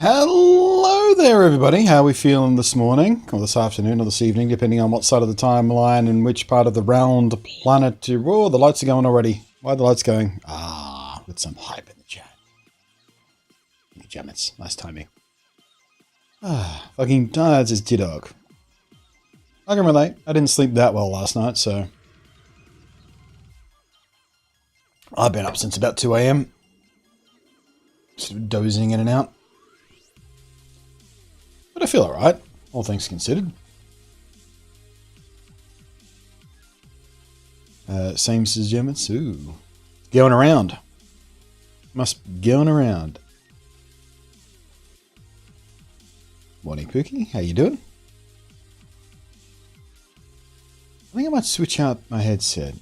Hello there, everybody. How are we feeling this morning, or this afternoon, or this evening, depending on what side of the timeline and which part of the round planet you're... Oh, the lights are going already. Why are the lights going? Ah, with some hype in the chat. Thank you, Jammits. Nice timing. Ah, fucking tired as T-Dog. I can relate. I didn't sleep that well last night, so... I've been up since about 2 AM. Sort of dozing in and out. But I feel alright, all things considered. Same as Gemits. Ooh. Going around. Must be going around. Morning, Pookie. How you doing? I think I might switch out my headset.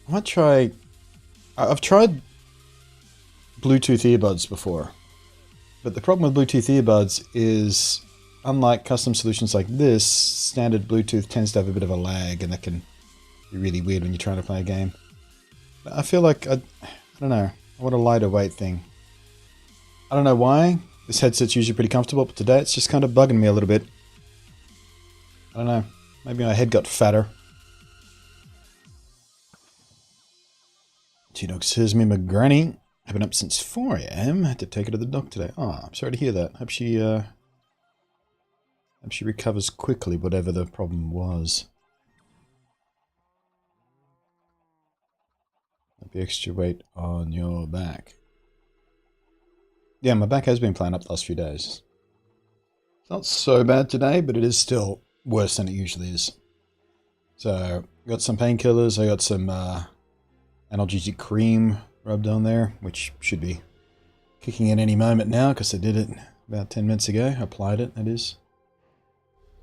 I might try... I've tried Bluetooth earbuds before. But the problem with Bluetooth earbuds is, unlike custom solutions like this, standard Bluetooth tends to have a bit of a lag, and that can be really weird when you're trying to play a game. But I feel like, I don't know, I want a lighter weight thing. I don't know why. This headset's usually pretty comfortable, but today it's just kind of bugging me a little bit. I don't know. Maybe my head got fatter. T-Dog says, me, my granny. I've been up since 4 AM. I had to take her to the doc today. Oh, I'm sorry to hear that. Hope she recovers quickly, whatever the problem was. The extra weight on your back. Yeah, my back has been playing up the last few days. It's not so bad today, but it is still worse than it usually is. So, got some painkillers. I got some analgesic cream rubbed on there, which should be kicking in any moment now, because I did it about 10 minutes ago. I applied it, that is.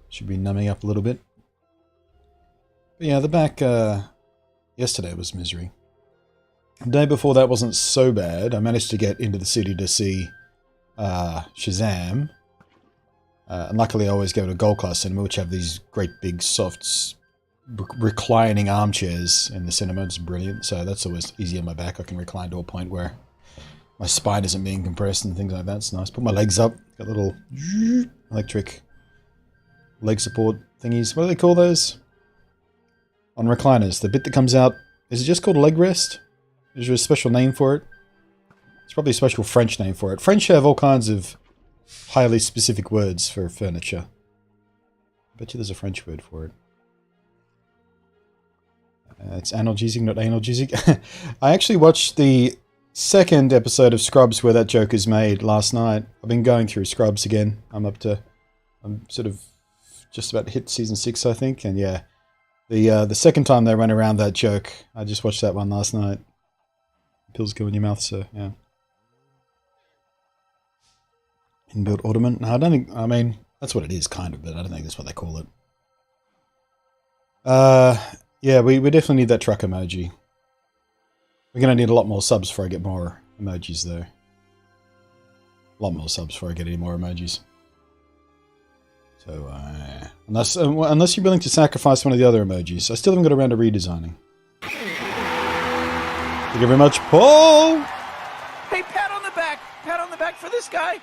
Should be numbing up a little bit. But yeah, the back yesterday was misery. The day before that wasn't so bad. I managed to get into the city to see Shazam. And luckily I always go to Gold Class Cinema, which have these great big soft reclining armchairs in the cinema. It's brilliant. So that's always easy on my back. I can recline to a point where my spine isn't being compressed and things like that. It's nice. Put my legs up. Got little electric leg support thingies. What do they call those? On recliners. The bit that comes out. Is it just called a leg rest? Is there a special name for it? It's probably a special French name for it. French have all kinds of highly specific words for furniture. I bet you there's a French word for it. It's analgesic, not analgesic. I actually watched the second episode of Scrubs where that joke is made last night. I've been going through Scrubs again. I'm sort of just about to hit season 6, I think. And yeah, the second time they ran around that joke, I just watched that one last night. Pills go in your mouth, so yeah. Inbuilt ornament? No, I don't think, I mean, that's what it is, kind of, but I don't think that's what they call it. Yeah, we definitely need that truck emoji. We're going to need a lot more subs before I get more emojis, though. A lot more subs before I get any more emojis. So, unless you're willing to sacrifice one of the other emojis. I still haven't got around to redesigning. Thank you very much, Paul! Hey, pat on the back! Pat on the back for this guy!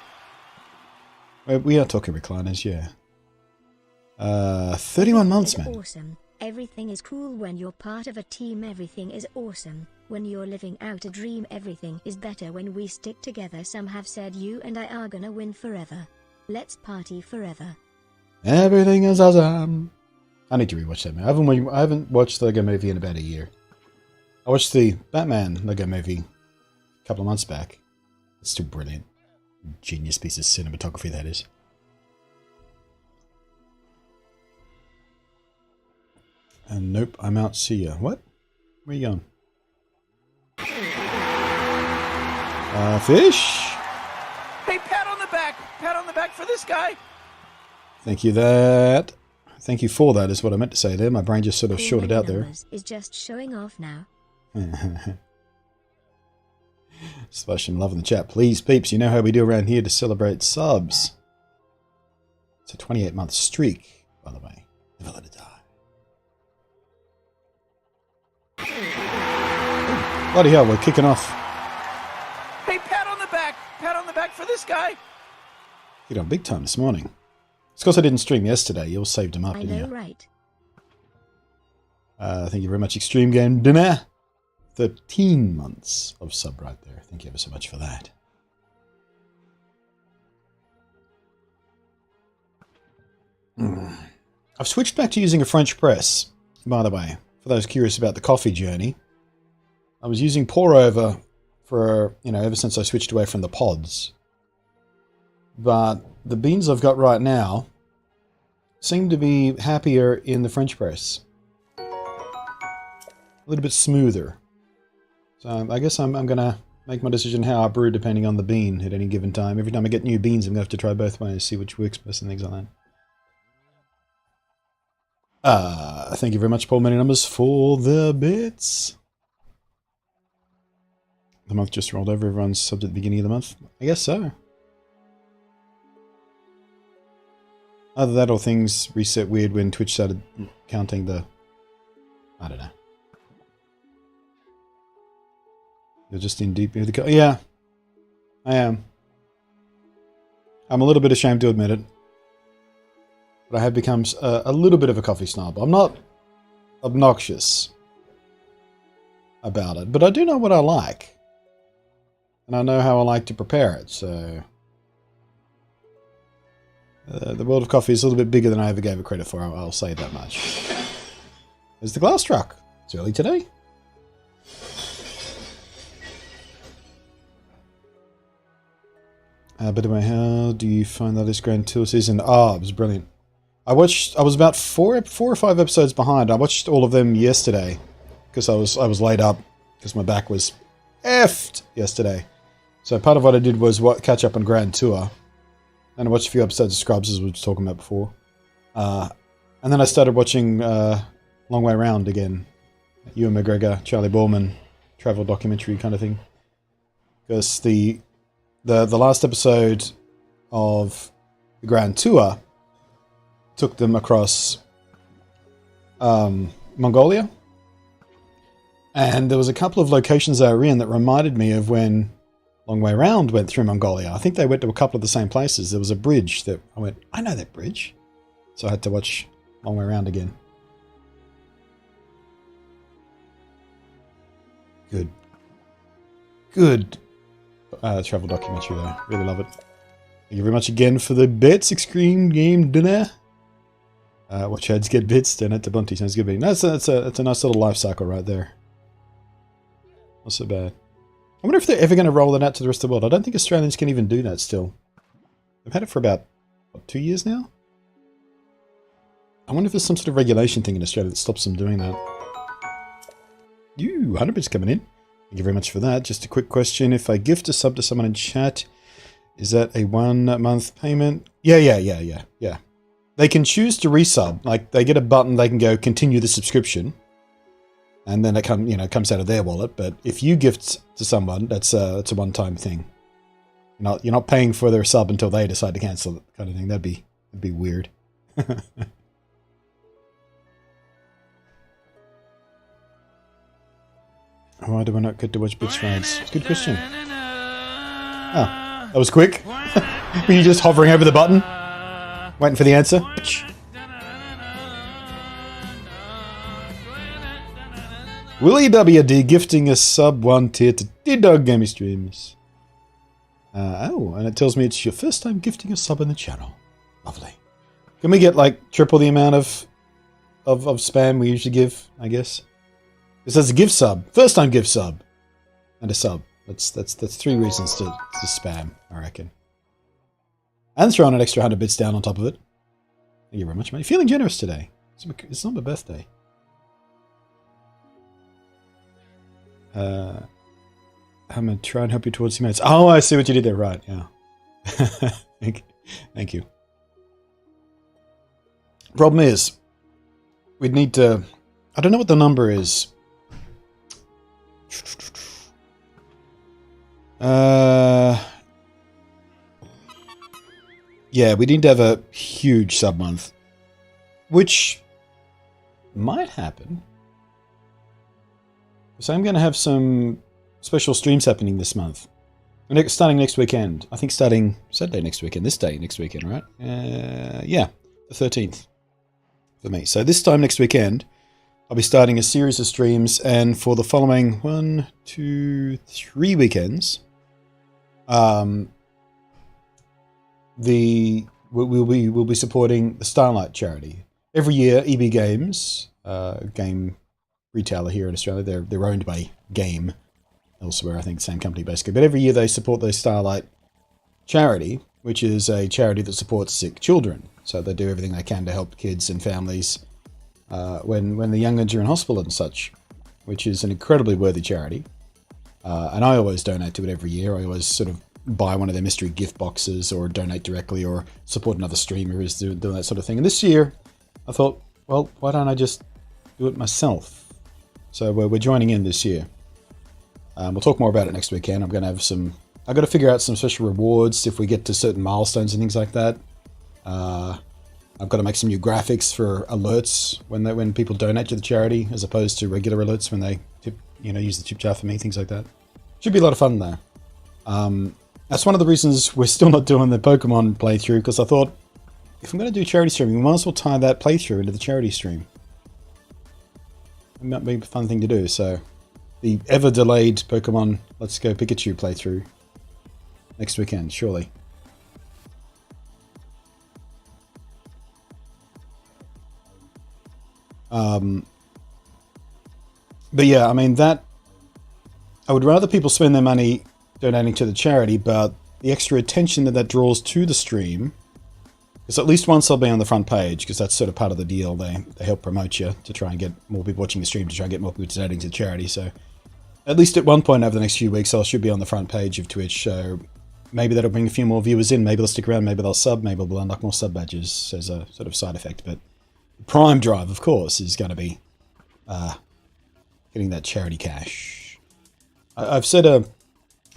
We are talking recliners, yeah. 31 months, man. Awesome. Everything is cool when you're part of a team. Everything is awesome. When you're living out a dream, everything is better when we stick together. Some have said you and I are gonna win forever. Let's party forever. Everything is awesome. I need to rewatch that, man. I haven't watched the Lego Movie in about a year. I watched the Batman Lego Movie a couple of months back. It's still brilliant. Genius piece of cinematography, that is. And nope, I'm out. See ya. What? Where you going? Fish? Hey, pat on the back! Pat on the back for this guy! Thank you that. Thank you for that is what I meant to say there. My brain just sort of shorted out there. Is just showing off now. Splash some love in the chat. Please, peeps, you know how we do around here to celebrate subs. It's a 28-month streak, by the way. Never let it die. Bloody hell, we're kicking off. Hey, pat on the back! Pat on the back for this guy! Hit on big time this morning. It's because I didn't stream yesterday. You all saved them up, I didn't know, you? right? Thank you very much, Extreme Game Dinner. 13 months of sub right there. Thank you ever so much for that. I've switched back to using a French press, by the way, for those curious about the coffee journey. I was using pour over for, ever since I switched away from the pods. But the beans I've got right now seem to be happier in the French press. A little bit smoother. So I guess I'm going to make my decision how I brew depending on the bean at any given time. Every time I get new beans, I'm going to have to try both ways, see which works best and things like that. Thank you very much, Paul Many Numbers, for the bits. The month just rolled over. Everyone's subbed at the beginning of the month. I guess so. Either that or things reset weird when Twitch started counting the... I don't know. You're just in deep into the... Yeah, I am. I'm a little bit ashamed to admit it. But I have become a little bit of a coffee snob. I'm not obnoxious about it, but I do know what I like. And I know how I like to prepare it, so... the world of coffee is a little bit bigger than I ever gave it credit for, I'll say that much. There's the glass truck. It's early today. But anyway, how do you find that this Grand Tour season? Oh, it was brilliant. I was about four or five episodes behind. I watched all of them yesterday because I was laid up because my back was effed yesterday. So part of what I did was catch up on Grand Tour, and I watched a few episodes of Scrubs as we were talking about before, and then I started watching Long Way Round again, Ewan McGregor, Charlie Borman, travel documentary kind of thing, because the last episode of the Grand Tour took them across Mongolia. And there was a couple of locations they were in that reminded me of when Long Way Round went through Mongolia. I think they went to a couple of the same places. There was a bridge that I went, I know that bridge. So I had to watch Long Way Round again. Good travel documentary though. Really love it. Thank you very much again for the bits, Extreme Game Dinner. Watch ads get bits, donate to Bunty. Sounds good. No, that's a nice little life cycle right there. Not so bad. I wonder if they're ever going to roll that out to the rest of the world. I don't think Australians can even do that still. They've had it for about, what, 2 years now? I wonder if there's some sort of regulation thing in Australia that stops them doing that. 100 bits coming in. Thank you very much for that. Just a quick question. If I gift a sub to someone in chat, is that a 1 month payment? Yeah. They can choose to resub. Like, they get a button, they can go continue the subscription. And then it comes out of their wallet. But if you gift to someone, it's a one-time thing. You're not paying for their sub until they decide to cancel it, kind of thing. That'd be weird. Why do I not get to watch Bits Rides? Good question. Oh, that was quick. Were you just hovering over the button, waiting for the answer? Willie WD gifting a sub 1 tier to D-Dog Gaming Streams. And it tells me it's your first time gifting a sub in the channel. Lovely. Can we get like triple the amount of spam we usually give, I guess? It says a gift sub. First time gift sub. And a sub. That's 3 reasons to spam, I reckon. And throw an extra 100 bits down on top of it. Thank you very much, mate. Feeling generous today. It's not my birthday. I'm going to try and help you towards your mates. Oh, I see what you did there. Right, yeah. Thank you. Problem is, we'd need to... I don't know what the number is. Yeah, we need to have a huge sub month. Which might happen. So I'm going to have some special streams happening this month. Starting next weekend. I think starting Saturday next weekend. This day next weekend, right? Yeah, the 13th for me. So this time next weekend, I'll be starting a series of streams, and for the following 1, 2, 3 weekends, we'll be supporting the Starlight charity. Every year, EB Games, game retailer here in Australia, they're owned by Game elsewhere, I think, same company basically. But every year they support the Starlight charity, which is a charity that supports sick children. So they do everything they can to help kids and families when the young ones are in hospital and such, which is an incredibly worthy charity. And I always donate to it every year. I always sort of buy one of their mystery gift boxes or donate directly or support another streamer who's doing that sort of thing. And this year I thought, well, why don't I just do it myself? So we're joining in this year. We'll talk more about it next weekend. I'm going to have I've got to figure out some special rewards if we get to certain milestones and things like that. I've got to make some new graphics for alerts when people donate to the charity, as opposed to regular alerts when they tip, use the tip jar for me, things like that. Should be a lot of fun there. That's one of the reasons we're still not doing the Pokemon playthrough, because I thought, if I'm going to do charity streaming, we might as well tie that playthrough into the charity stream. It might be a fun thing to do, so the ever-delayed Pokemon Let's Go Pikachu playthrough next weekend, surely. But yeah, I mean, I would rather people spend their money donating to the charity, but the extra attention that draws to the stream, because at least once I'll be on the front page, because that's sort of part of the deal. They help promote you to try and get more people watching the stream, to try and get more people donating to charity. So at least at one point over the next few weeks, I should be on the front page of Twitch. So maybe that'll bring a few more viewers in. Maybe they'll stick around. Maybe they'll sub. Maybe we'll unlock more sub badges as a sort of side effect. But the prime drive, of course, is going to be getting that charity cash. I've set a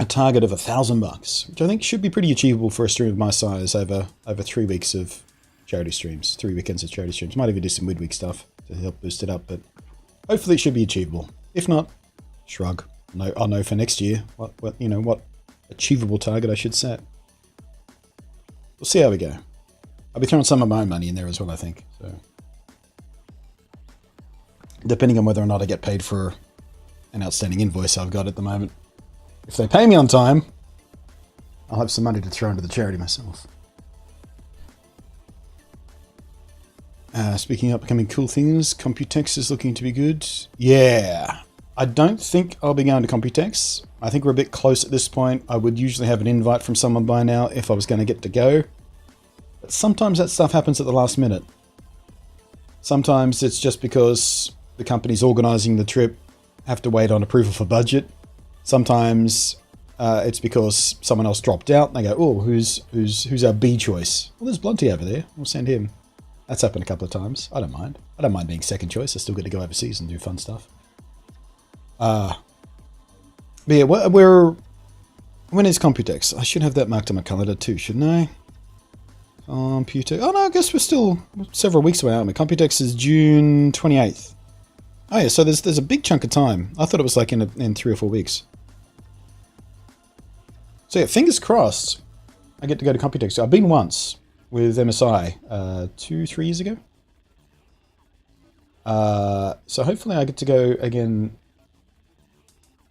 target of $1,000, which I think should be pretty achievable for a stream of my size over 3 weeks of charity streams, 3 weekends of charity streams. Might even do some midweek stuff to help boost it up, but hopefully it should be achievable. If not, shrug. I'll know for next year what achievable target I should set. We'll see how we go. I'll be throwing some of my own money in there as well, I think. So, depending on whether or not I get paid for an outstanding invoice I've got at the moment. If they pay me on time, I'll have some money to throw into the charity myself. Speaking of upcoming cool things, Computex is looking to be good. Yeah. I don't think I'll be going to Computex. I think we're a bit close at this point. I would usually have an invite from someone by now if I was going to get to go. But sometimes that stuff happens at the last minute. Sometimes it's just because the companies organising the trip have to wait on approval for budget. Sometimes it's because someone else dropped out and they go, oh, who's our B choice? Well, there's BluntNate over there. We'll send him. That's happened a couple of times. I don't mind. I don't mind being second choice. I still get to go overseas and do fun stuff. But yeah, when is Computex? I should have that marked on my calendar too, shouldn't I? Computex. Oh no, I guess we're still several weeks away, aren't we? Computex is June 28th. Oh yeah, so there's a big chunk of time. I thought it was like in 3 or 4 weeks. So yeah, fingers crossed I get to go to Computex. I've been once with MSI 2-3 years ago. So hopefully I get to go again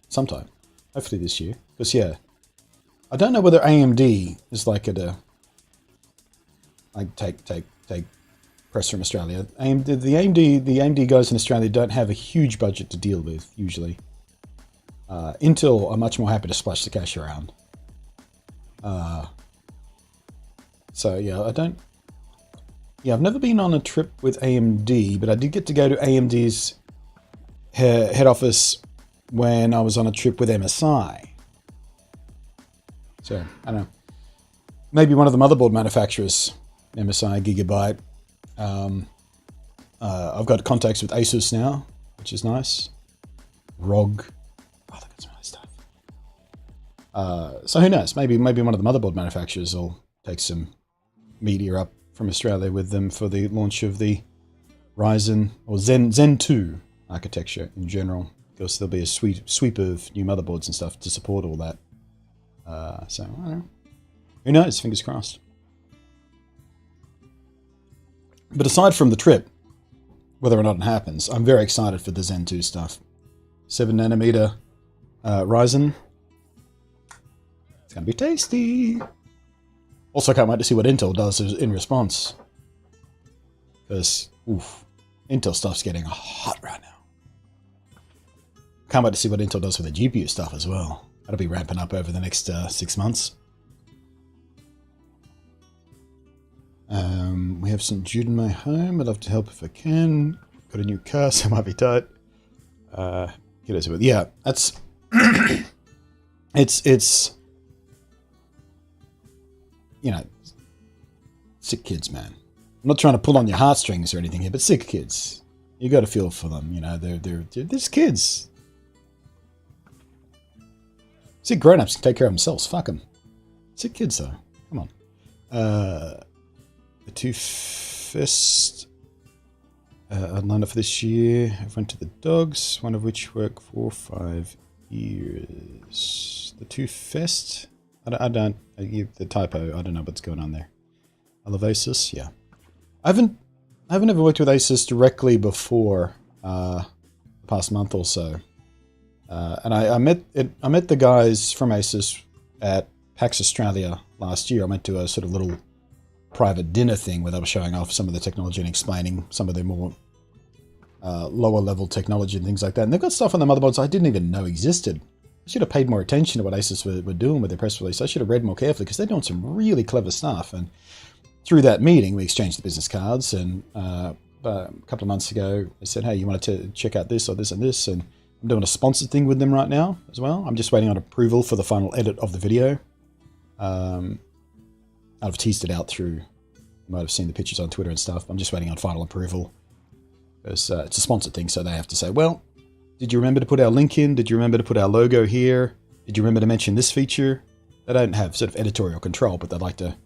sometime. Hopefully this year. Because yeah, I don't know whether AMD is like take press from Australia. The AMD guys in Australia don't have a huge budget to deal with usually. Intel are much more happy to splash the cash around. So yeah, I've never been on a trip with AMD, but I did get to go to AMD's head office when I was on a trip with MSI. So I don't know, maybe one of the motherboard manufacturers, MSI, Gigabyte. I've got contacts with Asus now, which is nice. ROG. Oh, they've got some other stuff. So who knows? Maybe one of the motherboard manufacturers will take some media up from Australia with them for the launch of the Ryzen or Zen 2 architecture in general. Because there'll be a sweep of new motherboards and stuff to support all that. So, I don't know. Who knows? Fingers crossed. But aside from the trip, whether or not it happens, I'm very excited for the Zen 2 stuff. 7nm Ryzen. It's going to be tasty. Also, can't wait to see what Intel does in response. Because, oof, Intel stuff's getting hot right now. Can't wait to see what Intel does with the GPU stuff as well. That'll be ramping up over the next 6 months. We have St. Jude in my home. I'd love to help if I can. Got a new car, so it might be tight. Yeah, that's... it's... You know, sick kids, man. I'm not trying to pull on your heartstrings or anything here, but sick kids. You got to feel for them, you know. They're just kids. Sick grown-ups can take care of themselves. Fuck them. Sick kids, though. Come on. The two fest I'd lined up for this year. I went to the dogs, one of which worked for 5 years. The two fest. I don't. The typo. I don't know what's going on there. I love Asus. Yeah, I haven't ever worked with Asus directly before the past month or so. And I met the guys from Asus at PAX Australia last year. I went to a sort of little private dinner thing where they were showing off some of the technology and explaining some of their more lower level technology and things like that. And they've got stuff on the motherboards I didn't even know existed. I should have paid more attention to what Asus were doing with their press release. I should have read more carefully because they're doing some really clever stuff. And through that meeting, we exchanged the business cards. And a couple of months ago, they said, hey, you wanted to check out this or this and this. And I'm doing a sponsored thing with them right now as well. I'm just waiting on approval for the final edit of the video. I've teased it out through, you might have seen the pictures on Twitter and stuff. I'm just waiting on final approval. Because it's a sponsored thing, so they have to say, well, did you remember to put our link in? Did you remember to put our logo here? Did you remember to mention this feature? They don't have sort of editorial control, but they'd like to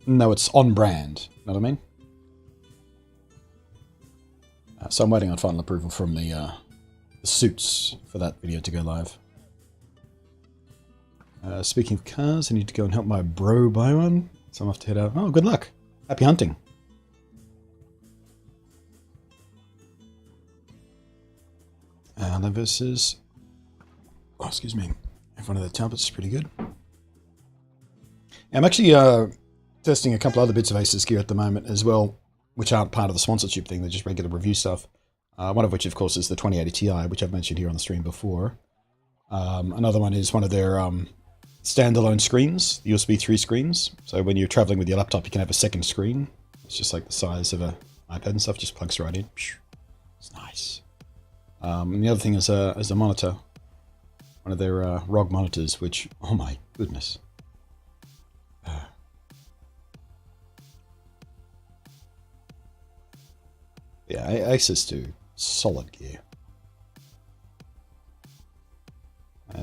know it's on brand. Know what I mean? So I'm waiting on final approval from the suits for that video to go live. Speaking of cars, I need to go and help my bro buy one. So I'm off to head out. Oh, good luck. Happy hunting. That versus... Oh, excuse me. Every one of the tablets is pretty good. I'm actually testing a couple other bits of Asus gear at the moment as well, which aren't part of the sponsorship thing. They're just regular review stuff. One of which, of course, is the 2080 Ti, which I've mentioned here on the stream before. Another one is one of their standalone screens, the USB 3 screens. So when you're traveling with your laptop, you can have a second screen. It's just like the size of an iPad and stuff, just plugs right in. It's nice. And the other thing is a monitor. One of their ROG monitors, which, oh my goodness. Yeah, Asus do solid gear.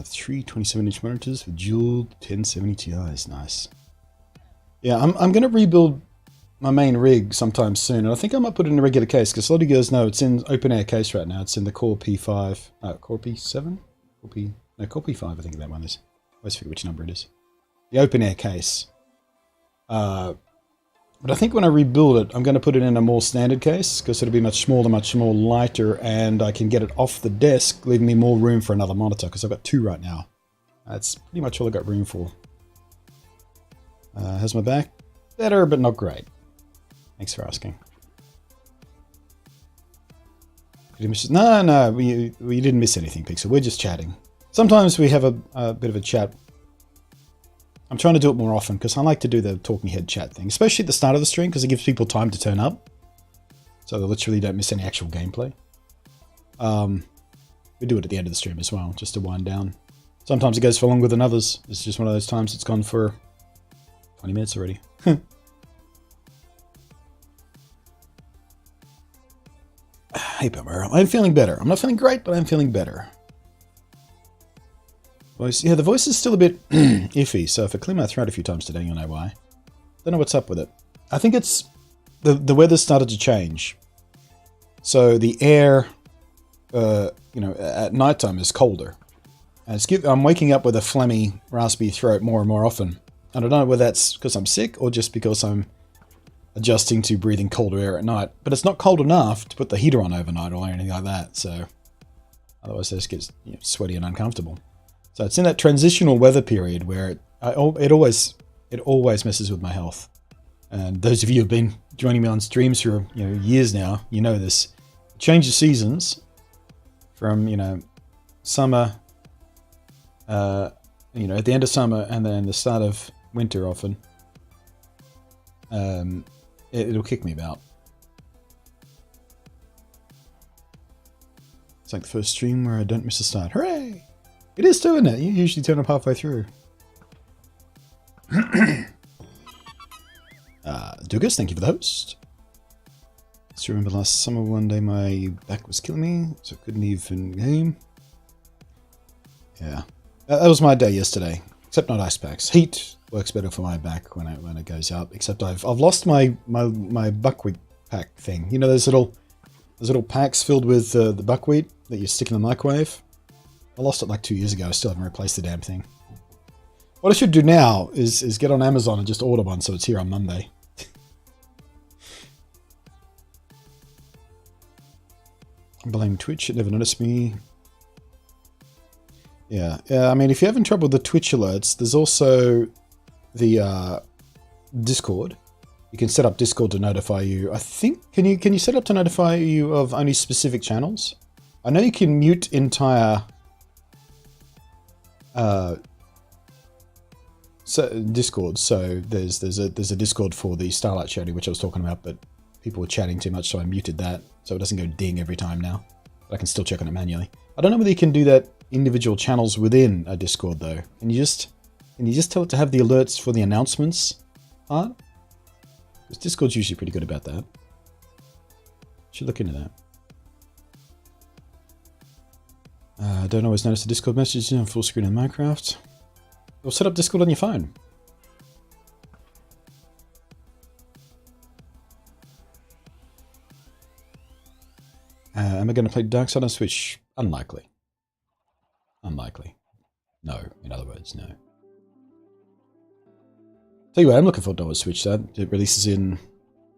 3 27-inch monitors with dual 1070 Ti's. Nice. Yeah, I'm going to rebuild my main rig sometime soon, and I think I might put it in a regular case, because a lot of you guys know it's in open air case right now. It's in the Core P5, Core P7? Core P5, I think that one is. I always forget which number it is. The open air case. But I think when I rebuild it, I'm going to put it in a more standard case, because it'll be much smaller, much more lighter, and I can get it off the desk, leaving me more room for another monitor, because I've got 2 right now. That's pretty much all I've got room for. How's my back? Better, but not great. Thanks for asking. No, we didn't miss anything, Pixel. We're just chatting. Sometimes we have a bit of a chat. I'm trying to do it more often because I like to do the talking head chat thing, especially at the start of the stream, because it gives people time to turn up. So they literally don't miss any actual gameplay. We do it at the end of the stream as well, just to wind down. Sometimes it goes for longer than others. It's just one of those times it's gone for 20 minutes already. Hey, Pamela. I'm feeling better. I'm not feeling great, but I'm feeling better. Voice, yeah, the voice is still a bit iffy, so if I clear my throat a few times today, you'll know why. Don't know what's up with it. I think it's... The weather's started to change. So the air, at nighttime is colder. And I'm waking up with a phlegmy, raspy throat more and more often. I don't know whether that's because I'm sick or just because I'm adjusting to breathing colder air at night. But it's not cold enough to put the heater on overnight or anything like that. So otherwise it just gets sweaty and uncomfortable. So it's in that transitional weather period where it always messes with my health. And those of you who have been joining me on streams for years now, you know this. Change of seasons from summer, at the end of summer and then the start of winter often. It'll kick me about. It's like the first stream where I don't miss a start. Hooray! It is too, isn't it? You usually turn up halfway through. Dugas, thank you for the host. Just remember last summer one day my back was killing me, so I couldn't even game. Yeah. That was my day yesterday. Except not ice packs. Heat works better for my back when it goes up. Except I've lost my buckwheat pack thing. You know those little packs filled with the buckwheat that you stick in the microwave? I lost it like 2 years ago. I still haven't replaced the damn thing. What I should do now is get on Amazon and just order one so it's here on Monday. Blame Twitch, it never noticed me. Yeah, I mean, if you're having trouble with the Twitch alerts, there's also the Discord. You can set up Discord to notify you. I think, can you set up to notify you of only specific channels? I know you can mute entire Discord. So there's a Discord for the Starlight Charity, which I was talking about, but people were chatting too much, so I muted that, so it doesn't go ding every time now. But I can still check on it manually. I don't know whether you can do that individual channels within a Discord though. Can you just tell it to have the alerts for the announcements part? Because Discord's usually pretty good about that. Should look into that. I don't always notice the Discord messages on full screen in Minecraft. Or set up Discord on your phone. Am I going to play Darkside on Switch? Unlikely. Unlikely. No, in other words, no. Tell you what, I'm looking forward to Switch that. It releases in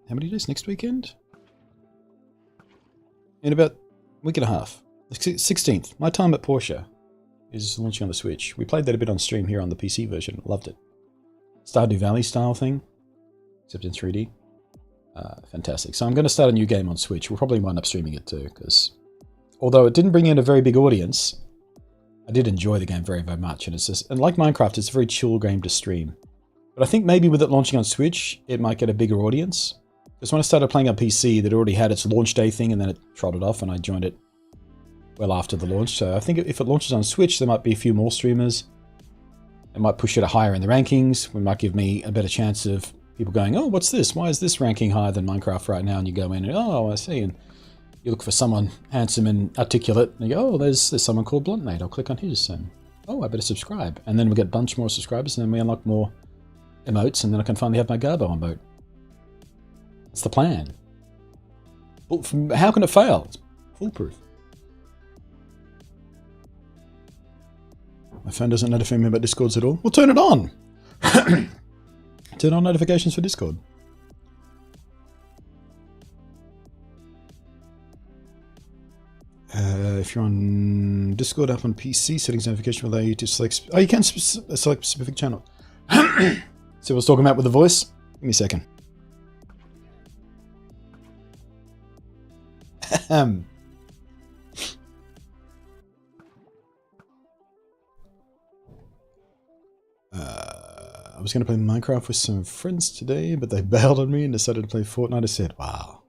how many days? Next weekend? In about a week and a half. 16th. My Time at Porsche is launching on the Switch. We played that a bit on stream here on the PC version. Loved it. Stardew Valley style thing, except in 3D. Fantastic. So I'm going to start a new game on Switch. We'll probably wind up streaming it too, because although it didn't bring in a very big audience, I did enjoy the game very, very much. And it's just, and like Minecraft, it's a very chill game to stream. But I think maybe with it launching on Switch, it might get a bigger audience. Because when I started playing on PC, that already had its launch day thing, and then it trotted off, and I joined it well after the launch. So I think if it launches on Switch, there might be a few more streamers. It might push it higher in the rankings. It might give me a better chance of people going, oh, what's this? Why is this ranking higher than Minecraft right now? And you go in and, oh, I see. And you look for someone handsome and articulate, and you go, oh, there's someone called BluntNate. I'll click on his, and oh, I better subscribe. And then we get a bunch more subscribers, and then we unlock more emotes, and then I can finally have my Garbo on boat. That's the plan. How can it fail? It's foolproof. My phone doesn't notify me about Discords at all. Well, turn it on! Turn on notifications for Discord. If you're on Discord, up on PC, settings notification will allow you to select... Oh, you can select specific channel. So I was talking about with the voice? Give me a second. I was going to play Minecraft with some friends today, but they bailed on me and decided to play Fortnite. I said, wow.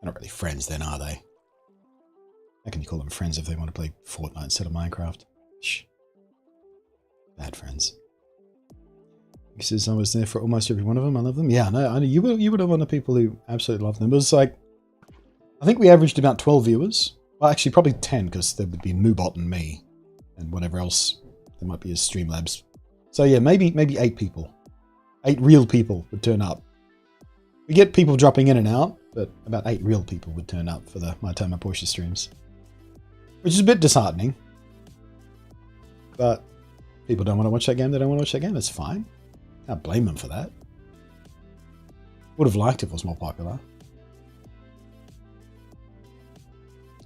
They're not really friends then, are they? How can you call them friends if they want to play Fortnite instead of Minecraft? Shh. Bad friends. He says I was there for almost every one of them. I love them. Yeah, no, you would have one of the people who absolutely love them. It was like, I think we averaged about 12 viewers. Well, actually, probably 10, because there would be Moobot and me, and whatever else there might be as Streamlabs. So yeah, maybe 8 people. 8 real people would turn up. We get people dropping in and out, but about 8 real people would turn up for the My Time at Porsche streams. Which is a bit disheartening. But people don't want to watch that game, they don't want to watch that game, that's fine. Can't blame them for that. Would have liked it if it was more popular.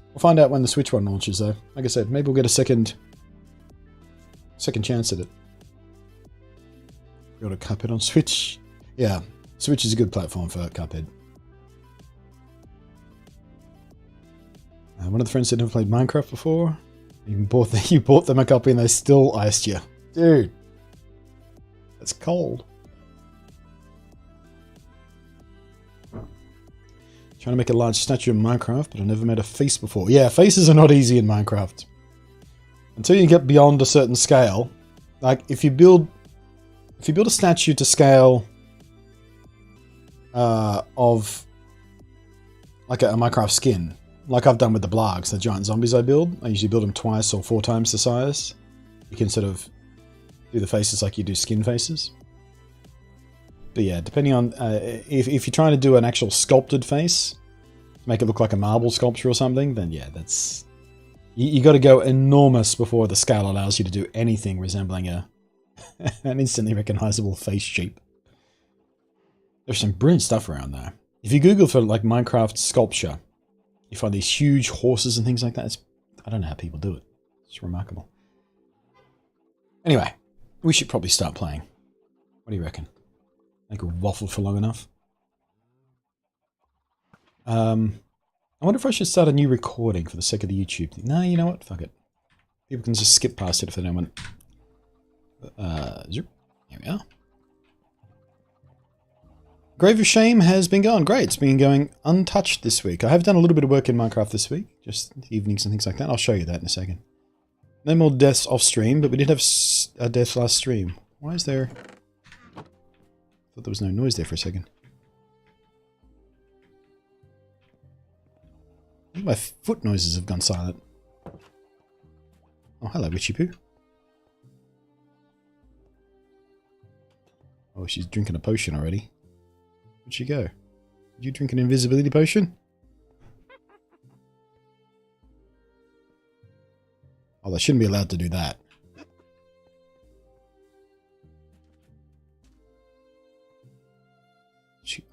We'll find out when the Switch one launches though. Like I said, maybe we'll get a second chance at it. Got a Cuphead on Switch. Yeah, Switch is a good platform for Cuphead. One of the friends said never played Minecraft before. You bought them a copy and they still iced you. Dude. That's cold. Trying to make a large statue in Minecraft, but I've never made a face before. Yeah, faces are not easy in Minecraft. Until you get beyond a certain scale. Like, if you build a statue to scale of like a Minecraft skin, like I've done with the Blargs, the giant zombies I build, I usually build them twice or 4 times the size. You can sort of do the faces like you do skin faces. But yeah, depending on if you're trying to do an actual sculpted face to make it look like a marble sculpture or something, then yeah, that's you got to go enormous before the scale allows you to do anything resembling an instantly recognizable face shape. There's some brilliant stuff around there. If you Google for like Minecraft sculpture, you find these huge horses and things like that. I don't know how people do it. It's remarkable. Anyway, we should probably start playing. What do you reckon? I think we've waffled for long enough. I wonder if I should start a new recording for the sake of the YouTube thing. No, you know what? Fuck it. People can just skip past it if they don't want. Here we are. Grave of Shame has been going great. It's been going untouched this week. I have done a little bit of work in Minecraft this week. Just evenings and things like that. I'll show you that in a second. No more deaths off stream, but we did have a death last stream. Why is there... I thought there was no noise there for a second. I think my foot noises have gone silent. Oh, hello, Witchy Poo. Oh, she's drinking a potion already. Where'd she go? Did you drink an invisibility potion? Oh, they shouldn't be allowed to do that.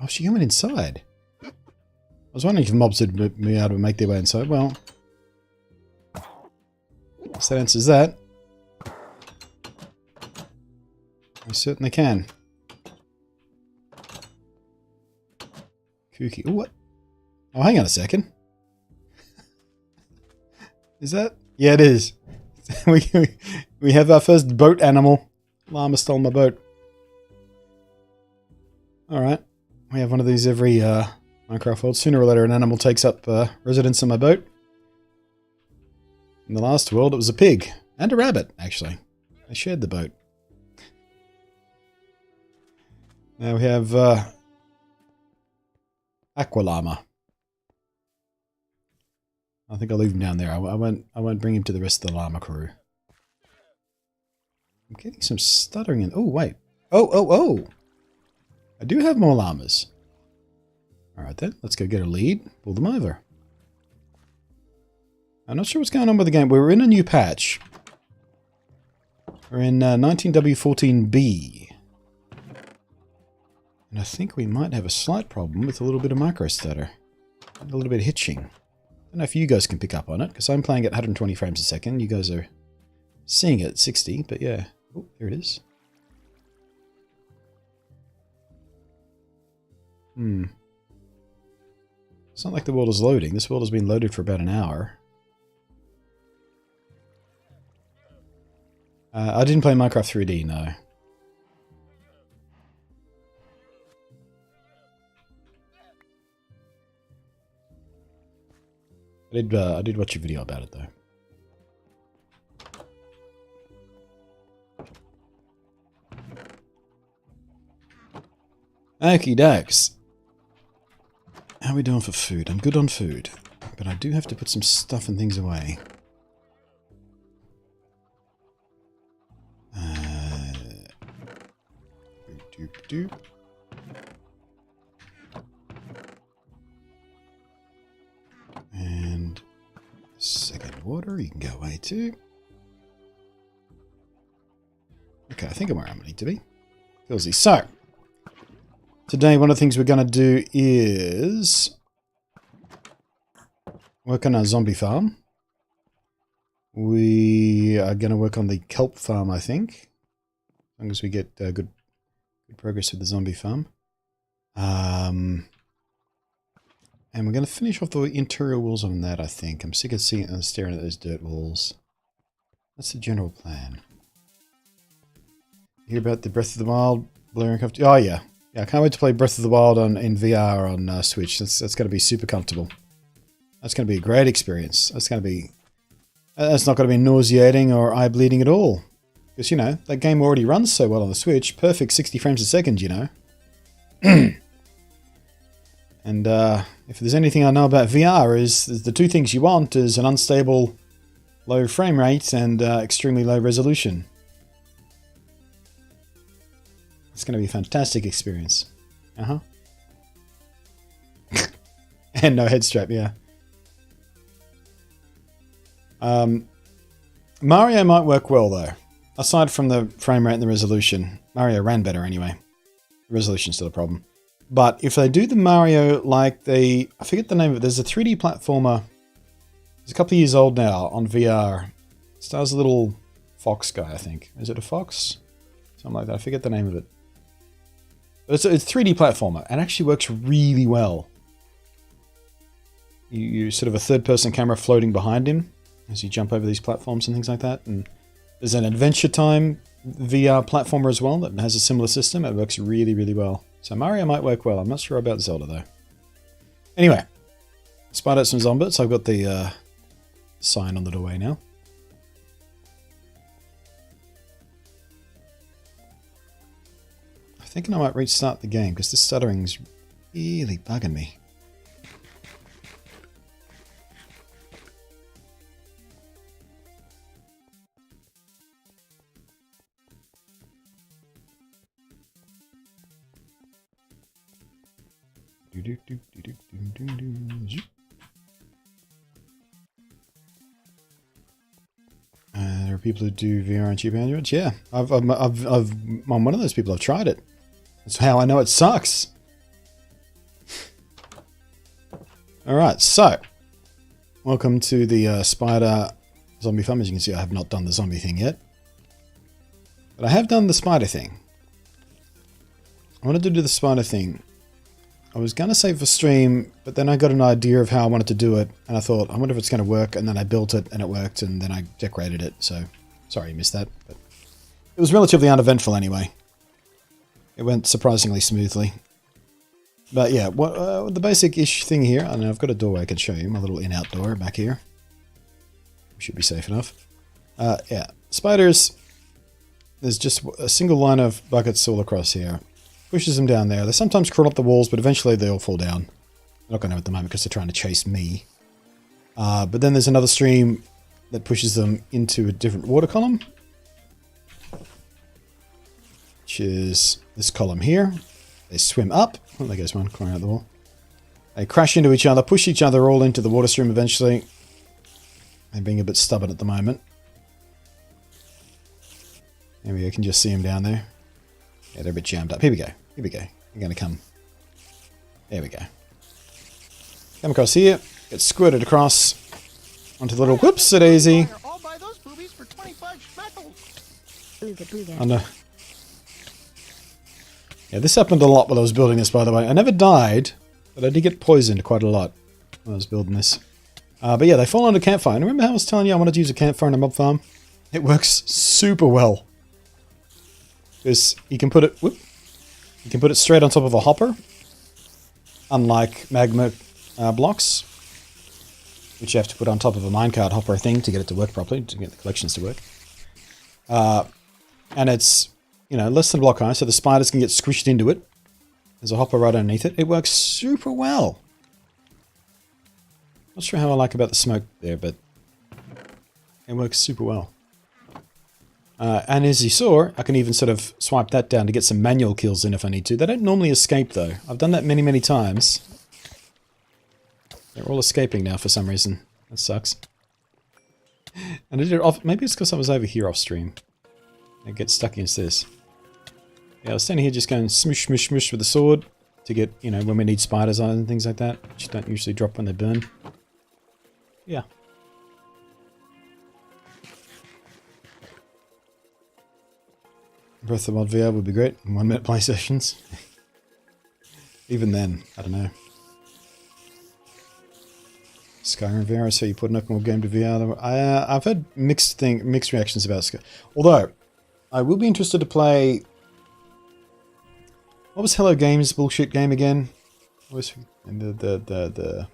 She went inside. I was wondering if mobs would be able to make their way inside. Well, so that answers that. We certainly can. Kooky. Ooh, what? Oh, hang on a second. Is that? Yeah, it is. we have our first boat animal. Llama stole my boat. Alright. We have one of these every Minecraft world. Sooner or later an animal takes up residence on my boat. In the last world it was a pig. And a rabbit, actually. They shared the boat. Now we have Aqua Llama. I think I'll leave him down there. I won't bring him to the rest of the llama crew. I'm getting some stuttering in. Oh, wait. Oh! I do have more llamas. Alright then, let's go get a lead. Pull them over. I'm not sure what's going on with the game. We're in a new patch. We're in 19W14B. And I think we might have a slight problem with a little bit of micro stutter. A little bit of hitching. I don't know if you guys can pick up on it, because I'm playing at 120 frames a second. You guys are seeing it at 60, but yeah. Oh, there it is. It's not like the world is loading. This world has been loaded for about an hour. I didn't play Minecraft 3D, no. I did watch a video about it, though. Okie dokes. How are we doing for food? I'm good on food. But I do have to put some stuff and things away. Doop. And second water, you can go away too. Okay, I think I'm where I need to be. Feels easy. So, today one of the things we're going to do is work on our zombie farm. We are going to work on the kelp farm, I think. As long as we get good progress with the zombie farm. And we're going to finish off the interior walls on that, I think. I'm sick of staring at those dirt walls. That's the general plan. You hear about the Breath of the Wild Minecaft? Oh, yeah. Yeah, I can't wait to play Breath of the Wild in VR on Switch. That's going to be super comfortable. That's going to be a great experience. That's not going to be nauseating or eye-bleeding at all. Because, you know, that game already runs so well on the Switch. Perfect 60 frames a second, you know. And if there's anything I know about VR is the two things you want is an unstable low frame rate and extremely low resolution. It's going to be a fantastic experience. Uh-huh. And no head strap, yeah. Mario might work well, though. Aside from the frame rate and the resolution. Mario ran better anyway. The resolution's still a problem. But if they do the Mario like I forget the name of it. There's a 3D platformer. It's a couple of years old now on VR. It stars a little fox guy, I think. Is it a fox? Something like that. I forget the name of it. It's a 3D platformer and actually works really well. You sort of a third-person camera floating behind him as you jump over these platforms and things like that. And there's an Adventure Time VR platformer as well that has a similar system. It works really, really well. So Mario might work well. I'm not sure about Zelda, though. Anyway, spied out some zombies. I've got the sign on the doorway now. I'm thinking I might restart the game because this stuttering's really bugging me. There are people who do VR on cheap Androids. Yeah, I'm one of those people. I've tried it. That's how I know it sucks. All right, so welcome to the spider zombie farm. As you can see, I have not done the zombie thing yet, but I have done the spider thing. I wanted to do the spider thing. I was going to save for stream, but then I got an idea of how I wanted to do it, and I thought, I wonder if it's going to work, and then I built it, and it worked, and then I decorated it, so sorry you missed that, but it was relatively uneventful anyway. It went surprisingly smoothly. But yeah, the basic-ish thing here, and I've got a doorway I can show you, my little in-out door back here. Should be safe enough. Yeah, spiders, there's just a single line of buckets all across here. Pushes them down there. They sometimes crawl up the walls, but eventually they all fall down. I'm not going to at the moment because they're trying to chase me. But then there's another stream that pushes them into a different water column. Which is this column here. They swim up. Oh, there goes one crawling out the wall. They crash into each other, push each other all into the water stream eventually. They're being a bit stubborn at the moment. There we go. You can just see them down there. Yeah, they're a bit jammed up. Here we go. Here we go. You're going to come. There we go. Come across here. Get squirted across onto the little whoops-a-daisy. I'll buy those boobies for 25 schmeckles. Oh no. Yeah, this happened a lot while I was building this, by the way. I never died, but I did get poisoned quite a lot when I was building this. But yeah, they fall on a campfire. And remember how I was telling you I wanted to use a campfire in a mob farm? It works super well. Because you can put it, you can put it straight on top of a hopper, unlike magma blocks, which you have to put on top of a minecart hopper thing to get it to work properly, to get the collections to work. And it's, you know, less than a block high, so the spiders can get squished into it. There's a hopper right underneath it. It works super well. Not sure how I like about the smoke there, but it works super well. And as you saw, I can even sort of swipe that down to get some manual kills in if I need to. They don't normally escape, though. I've done that many, many times. They're all escaping now for some reason. That sucks. And I did it off. Maybe it's because I was over here off stream. It gets stuck against this. Yeah, I was standing here just going smush, smush, smush with the sword to get, you know, when we need spiders on and things like that, which don't usually drop when they burn. Yeah. Breath of the Wild VR would be great in 1 minute play sessions. Even then, I don't know. Skyrim VR, so you put an open world game to VR. I've had mixed reactions about Skyrim. Although, I will be interested to play... What was Hello Games' bullshit game again? What was the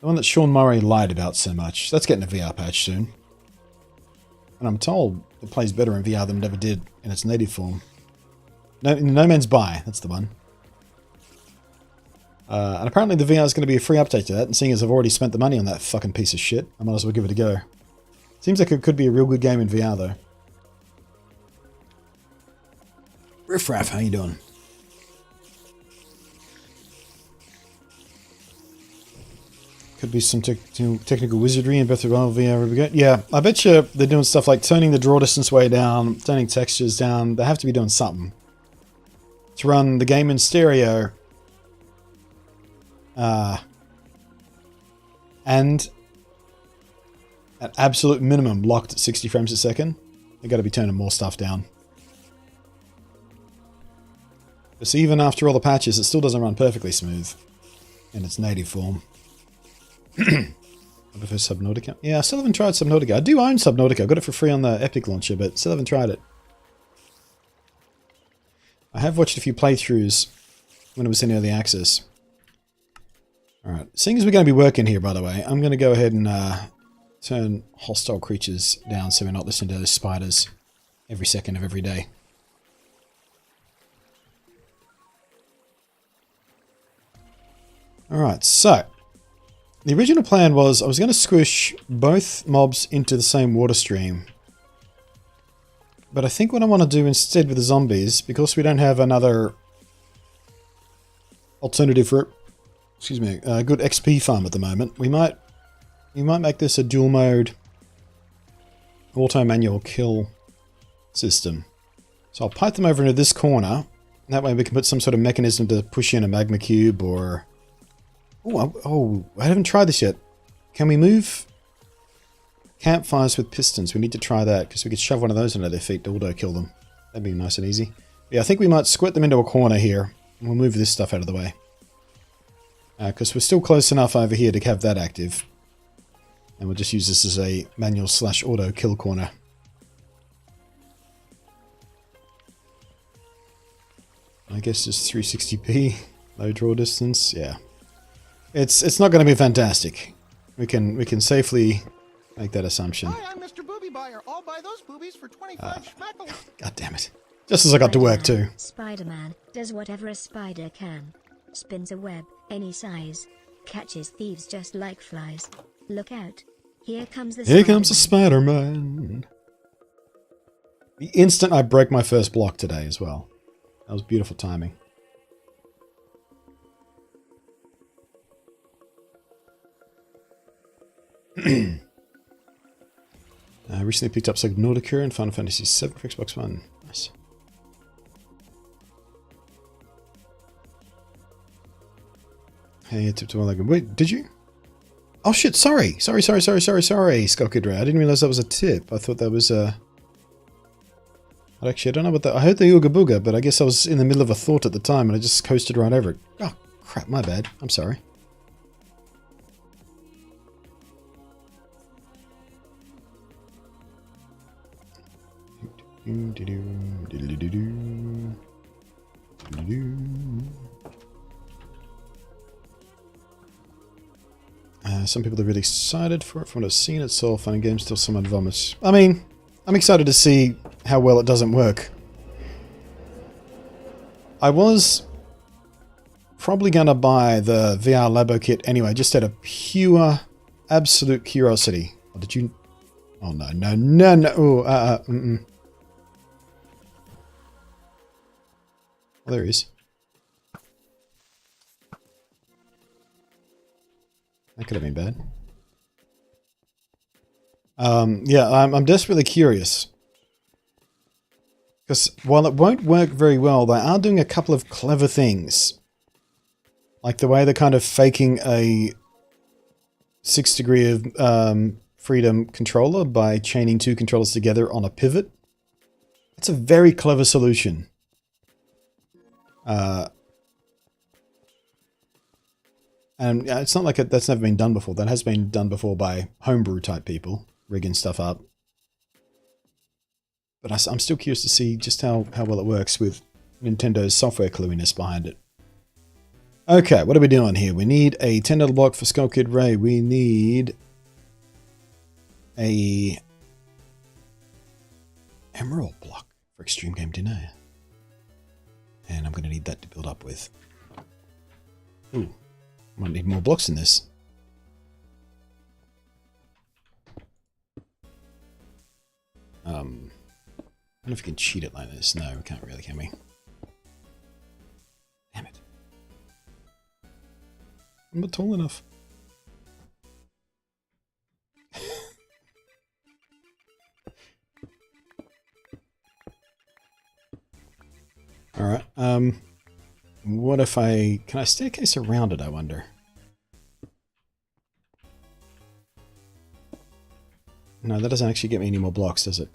one that Sean Murray lied about so much. That's getting a VR patch soon. And I'm told it plays better in VR than it ever did in its native form. No Man's By, that's the one. And apparently the VR is going to be a free update to that, and seeing as I've already spent the money on that fucking piece of shit, I might as well give it a go. Seems like it could be a real good game in VR though. Riffraff, how you doing? Could be some technical wizardry in Breath of the Wild VR. Yeah, I bet you they're doing stuff like turning the draw distance way down, turning textures down. They have to be doing something to run the game in stereo. And at absolute minimum locked at 60 frames a second. They got to be turning more stuff down. Because even after all the patches, it still doesn't run perfectly smooth in its native form. I prefer Subnautica. Yeah, I still haven't tried Subnautica. I do own Subnautica. I got it for free on the Epic launcher, but still haven't tried it. I have watched a few playthroughs when it was in early access. Alright, seeing as we're going to be working here, by the way, I'm going to go ahead and turn hostile creatures down so we're not listening to those spiders every second of every day. Alright, so the original plan was I was going to squish both mobs into the same water stream. But I think what I want to do instead with the zombies, because we don't have another alternative for, excuse me, a good XP farm at the moment, we might make this a dual mode auto manual kill system. So I'll pipe them over into this corner. That way we can put some sort of mechanism to push in a magma cube or... Oh, I haven't tried this yet. Can we move campfires with pistons? We need to try that, because we could shove one of those under their feet to auto-kill them. That'd be nice and easy. Yeah, I think we might squirt them into a corner here. And we'll move this stuff out of the way. Because we're still close enough over here to have that active. And we'll just use this as a manual / auto kill corner. I guess just 360p. Low draw distance, yeah. It's not going to be fantastic. We can safely make that assumption. Hi, I'm Mr. Booby Buyer. I'll buy those boobies for 25 schmackles. God damn it. Just as I got to work too. Spider-Man does whatever a spider can. Spins a web, any size. Catches thieves just like flies. Look out. Here comes the Here comes the Spider-Man. The instant I broke my first block today as well. That was beautiful timing. I recently picked up Subnautica and Final Fantasy VII for Xbox One. Nice. Hey, tip to one. Wait, did you? Oh shit! Sorry, Skull Kidra. I didn't realize that was a tip. I thought that was a. Actually, I don't know what that. I heard the Ooga Booga, but I guess I was in the middle of a thought at the time and I just coasted right over it. Oh crap! My bad. I'm sorry. Some people are really excited for it. From what I've seen, it's all fun and games, still somewhat vomit. I mean, I'm excited to see how well it doesn't work. I was probably going to buy the VR Labo kit anyway, just out of pure, absolute curiosity. Oh, did you... Oh, no. Oh, well, there he is. That could have been bad. Yeah, I'm desperately curious. Because while it won't work very well, they are doing a couple of clever things. Like the way they're kind of faking a 6 degree of freedom controller by chaining 2 controllers together on a pivot. It's a very clever solution. And it's not like that's never been done before. That has been done before by homebrew type people, rigging stuff up. But I'm still curious to see just how well it works with Nintendo's software clueiness behind it. Okay, what are we doing here? We need a $10 block for Skull Kid Ray. We need a emerald block for Extreme Game Dinner. And I'm going to need that to build up with. Ooh, I might need more blocks in this. I don't know if we can cheat it like this. No, we can't really, can we? Damn it. I'm not tall enough. Alright, what if can I staircase around it, I wonder? No, that doesn't actually get me any more blocks, does it?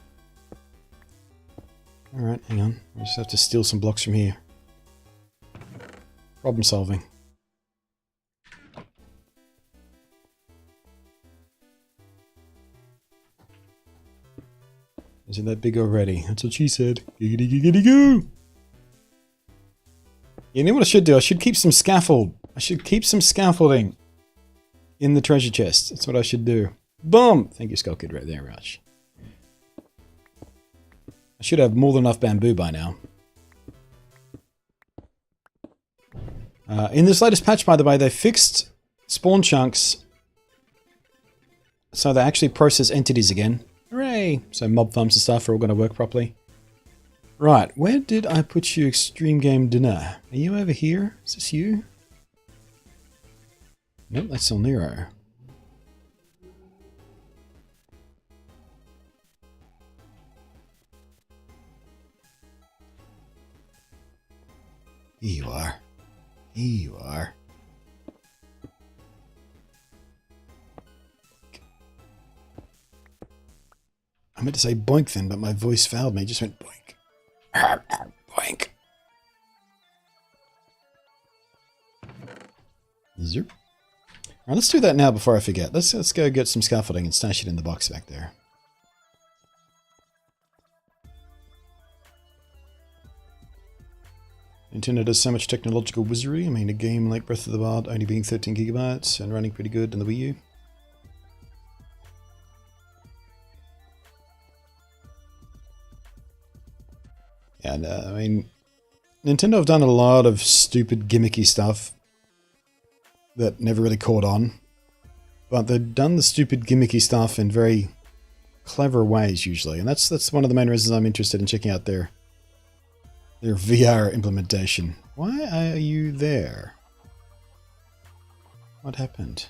Alright, hang on. I just have to steal some blocks from here. Problem solving. Is it that big already? That's what she said. Giggity giggity goo! You know what I should do? I should keep some scaffold. I should keep some scaffolding in the treasure chest. That's what I should do. Boom! Thank you, Skull Kid, right there, Rush. I should have more than enough bamboo by now. In this latest patch, by the way, they fixed spawn chunks so they actually process entities again. Hooray! So mob farms and stuff are all going to work properly. Right, where did I put you, Extreme Game Dinner? Are you over here? Is this you? Nope, that's still Nero. Here you are. Here you are. I meant to say boink then, but my voice failed me. It just went boink. Boink. Zip. Alright, let's do that now before I forget. Let's go get some scaffolding and stash it in the box back there. Nintendo does so much technological wizardry. I mean, a game like Breath of the Wild only being 13 gigabytes and running pretty good on the Wii U. Yeah, no, I mean, Nintendo have done a lot of stupid gimmicky stuff that never really caught on. But they've done the stupid gimmicky stuff in very clever ways usually. And that's one of the main reasons I'm interested in checking out their VR implementation. Why are you there? What happened?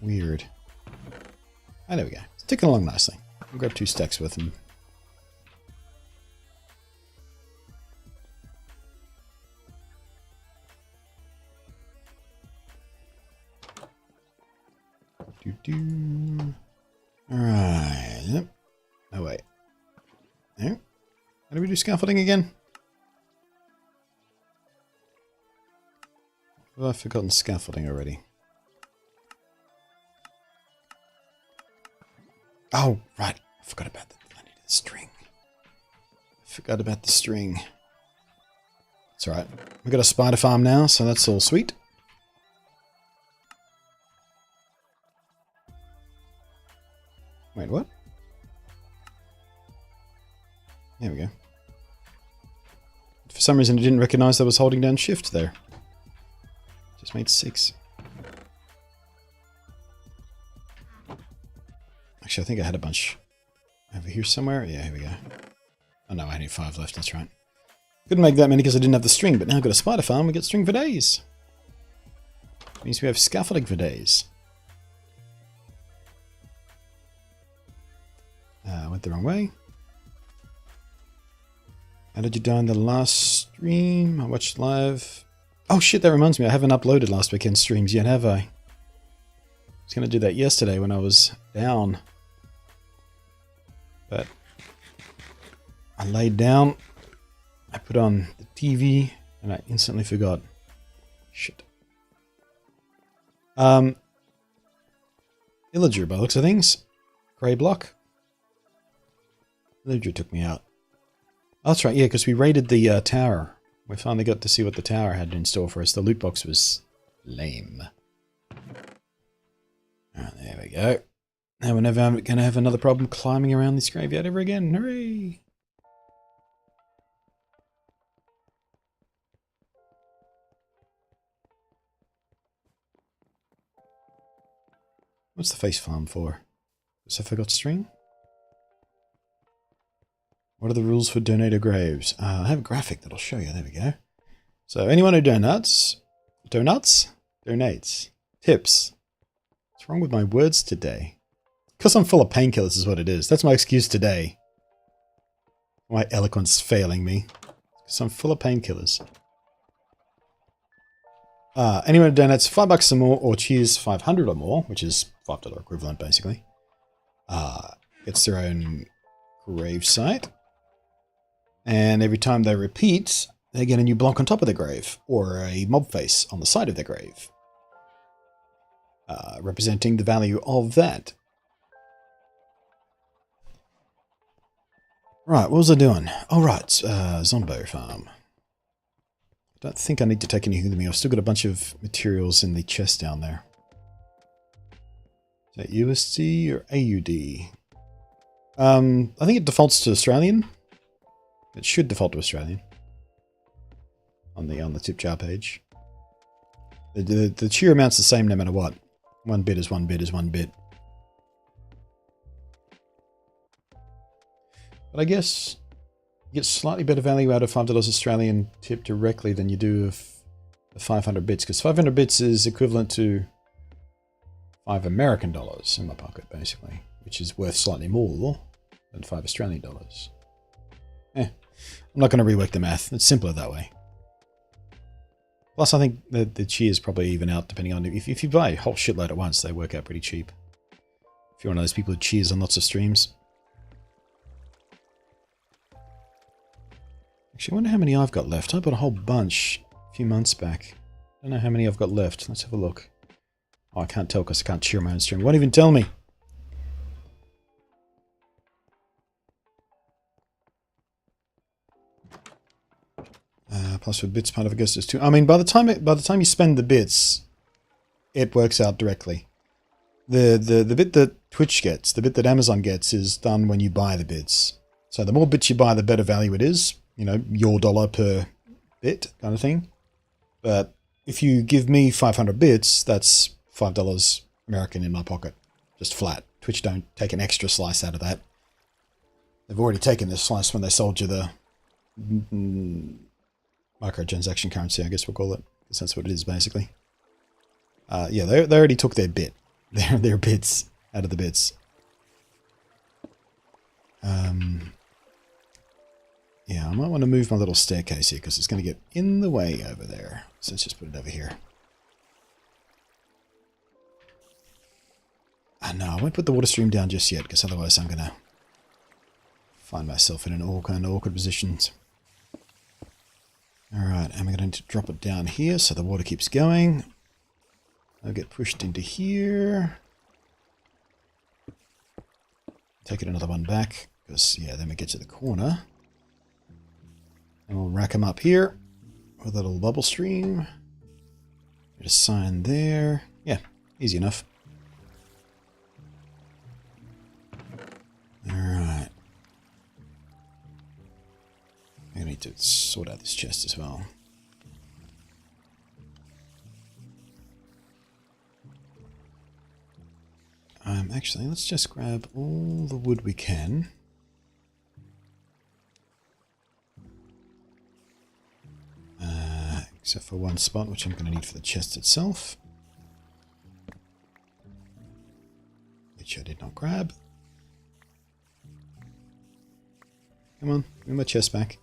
Weird. Ah, there we go. It's ticking along nicely. I'll grab 2 stacks with them. Alright. Yep. Oh, wait. There. How do we do scaffolding again? Well, I've forgotten scaffolding already. Oh, right. I forgot about that. I needed the string. I forgot about the string. It's alright. We've got a spider farm now, so that's all sweet. Wait, what? There we go. For some reason, I didn't recognize I was holding down shift there. Just made 6. Actually, I think I had a bunch over here somewhere. Yeah, here we go. Oh no, I need 5 left, that's right. Couldn't make that many because I didn't have the string, but now I've got a spider farm, we get string for days. Means we have scaffolding for days. went the wrong way. How did you die in the last stream? I watched live. Oh shit, that reminds me, I haven't uploaded last weekend's streams yet, have I? I was going to do that yesterday when I was down. But I laid down, I put on the TV, and I instantly forgot. Shit. Illager by the looks of things. Grey block. Illager took me out. Oh, that's right, yeah, because we raided the tower. We finally got to see what the tower had in store for us. The loot box was lame. Alright, there we go. Now we're never going to have another problem climbing around this graveyard ever again. Hooray! What's the face farm for? Because I forgot string? What are the rules for donator graves? I have a graphic that'll show you. There we go. So anyone who donates, tips. What's wrong with my words today? Because I'm full of painkillers is what it is. That's my excuse today. My eloquence failing me. Because I'm full of painkillers. Anyone who donates $5 or more or cheers 500 or more, which is $5 equivalent basically, gets their own grave site. And every time they repeat, they get a new block on top of the grave, or a mob face on the side of the grave, representing the value of that. Right, what was I doing? Oh, right, Zombo Farm. I don't think I need to take anything with me. I've still got a bunch of materials in the chest down there. Is that USD or AUD? I think it defaults to Australian. It should default to Australian on the tip jar page. The cheer amount's the same no matter what. 1 bit is 1 bit is 1 bit. But I guess you get slightly better value out of $5 Australian tip directly than you do of the 500 bits, because 500 bits is equivalent to $5 American in my pocket, basically, which is worth slightly more than $5 Australian dollars. I'm not going to rework the math. It's simpler that way. Plus, I think the cheers probably even out depending on... If you buy a whole shitload at once, they work out pretty cheap. If you're one of those people who cheers on lots of streams. Actually, I wonder how many I've got left. I bought a whole bunch a few months back. I don't know how many I've got left. Let's have a look. Oh, I can't tell because I can't cheer my own stream. It won't even tell me. Plus with bits, part of it goes to 2. I mean, by the time you spend the bits, it works out directly. The bit that Twitch gets, the bit that Amazon gets, is done when you buy the bits. So the more bits you buy, the better value it is. You know, your dollar per bit kind of thing. But if you give me 500 bits, that's $5 American in my pocket, just flat. Twitch don't take an extra slice out of that. They've already taken this slice when they sold you the microtransaction currency, I guess we'll call it, because that's what it is basically. Yeah, they already took their bit, their bits out of the bits. Yeah, I might want to move my little staircase here because it's going to get in the way over there. So let's just put it over here. No, I won't put the water stream down just yet because otherwise I'm going to find myself in all kind of awkward positions. Alright, and we're going to drop it down here so the water keeps going. I'll get pushed into here. Take it another one back because, yeah, then we get to the corner. And we'll rack them up here with a little bubble stream. Get a sign there. Yeah, easy enough. Alright. I need to sort out this chest as well. Actually, let's just grab all the wood we can. Except for one spot, which I'm going to need for the chest itself. Which I did not grab. Come on, give me my chest back.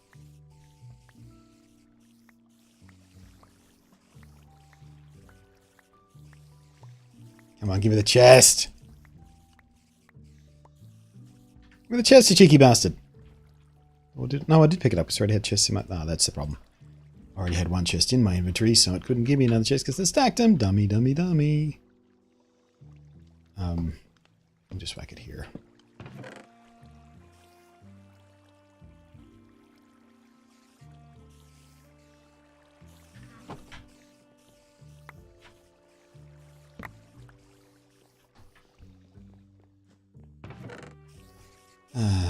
Come on, give me the chest. Give me the chest, you cheeky bastard. No, I did pick it up because I already had chests in my... Ah, that's the problem. I already had one chest in my inventory, so it couldn't give me another chest because they stacked them. Dummy, dummy, dummy. I'll just whack it here.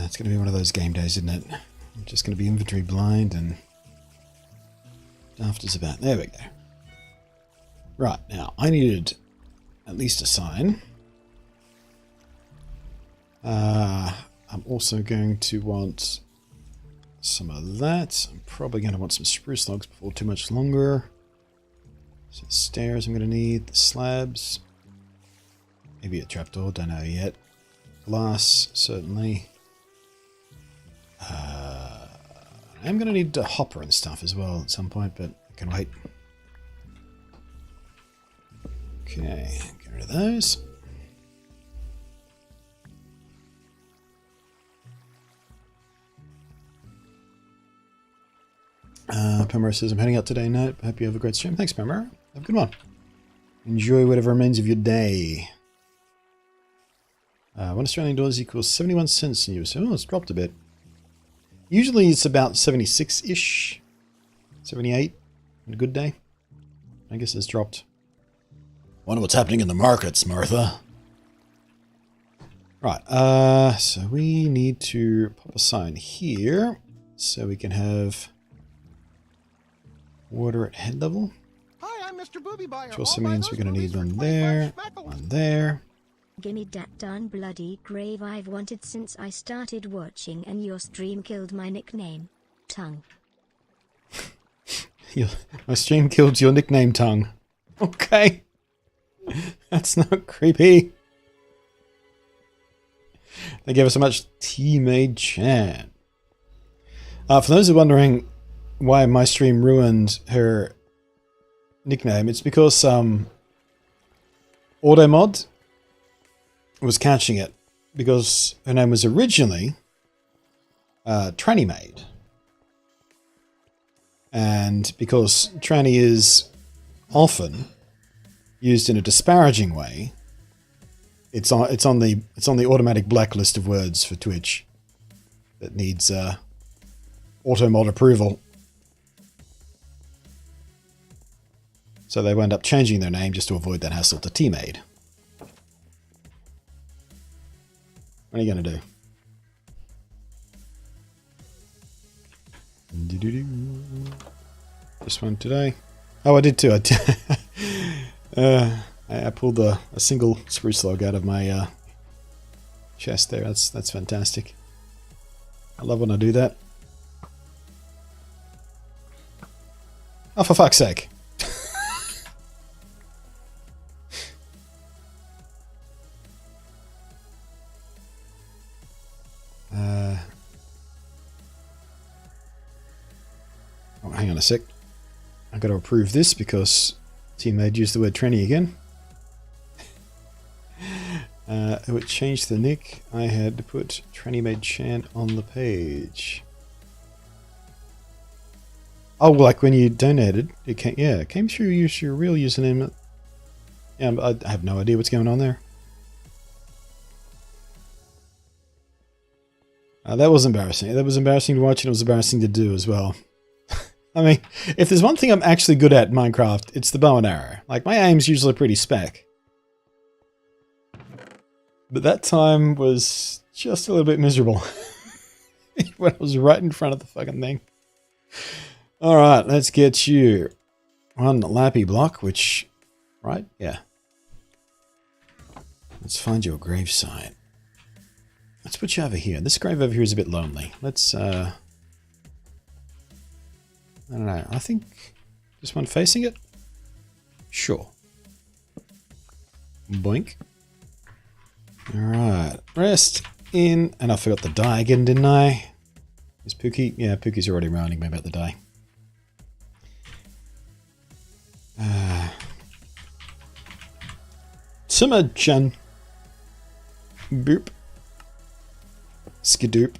It's going to be one of those game days, isn't it? I'm just going to be inventory blind and daft as about. There we go. Right, now, I needed at least a sign. I'm also going to want some of that. I'm probably going to want some spruce logs before too much longer. So the stairs I'm going to need, the slabs. Maybe a trapdoor, don't know yet. Glass, certainly. I'm going to need a hopper and stuff as well at some point, but I can wait. Okay, get rid of those. Pamela says, I'm heading out today, Nate. Hope you have a great stream. Thanks, Pamela. Have a good one. Enjoy whatever remains of your day. 1 Australian dollars equals 71 cents in US. Oh, it's dropped a bit. Usually it's about 76-ish. 78 on a good day. I guess it's dropped. Wonder what's happening in the markets, Martha. Right, so we need to pop a sign here so we can have water at head level. Hi, I'm Mr. Booby Buyer. Which also means we're going to need one there, one there. Gimme that darn bloody grave I've wanted since I started watching, and your stream killed my nickname, Tongue. My stream killed your nickname, Tongue. Okay. That's not creepy. Thank you ever so much, T-Made Chan. For those who are wondering why my stream ruined her nickname, it's because Automod was catching it because her name was originally Tranny Maid. And because tranny is often used in a disparaging way, it's on the automatic blacklist of words for Twitch that needs automod approval. So they wound up changing their name just to avoid that hassle to T-Maid. What are you going to do? Just one today. Oh, I did too. I pulled a single spruce log out of my chest there. That's fantastic. I love when I do that. Oh, for fuck's sake. Oh, hang on a sec. I've got to approve this because T-Maid used the word tranny again. It would change the nick. I had to put Tranny Maid Chan on the page. Oh, like when you donated, it came through your real username. Yeah, but I have no idea what's going on there. That was embarrassing. That was embarrassing to watch, and it was embarrassing to do as well. I mean, if there's one thing I'm actually good at in Minecraft, it's the bow and arrow. Like, my aim's usually pretty spec. But that time was just a little bit miserable. When I was right in front of the fucking thing. Alright, let's get you one lappy block, which... Right? Yeah. Let's find your gravesite. Let's put you over here. This grave over here is a bit lonely. Let's, I don't know. I think this one facing it? Sure. Boink. Alright. Rest in... And I forgot the die again, didn't I? Is Pookie? Yeah, Pookie's already reminding me about the day. Summer-chan. Boop. Skidoop.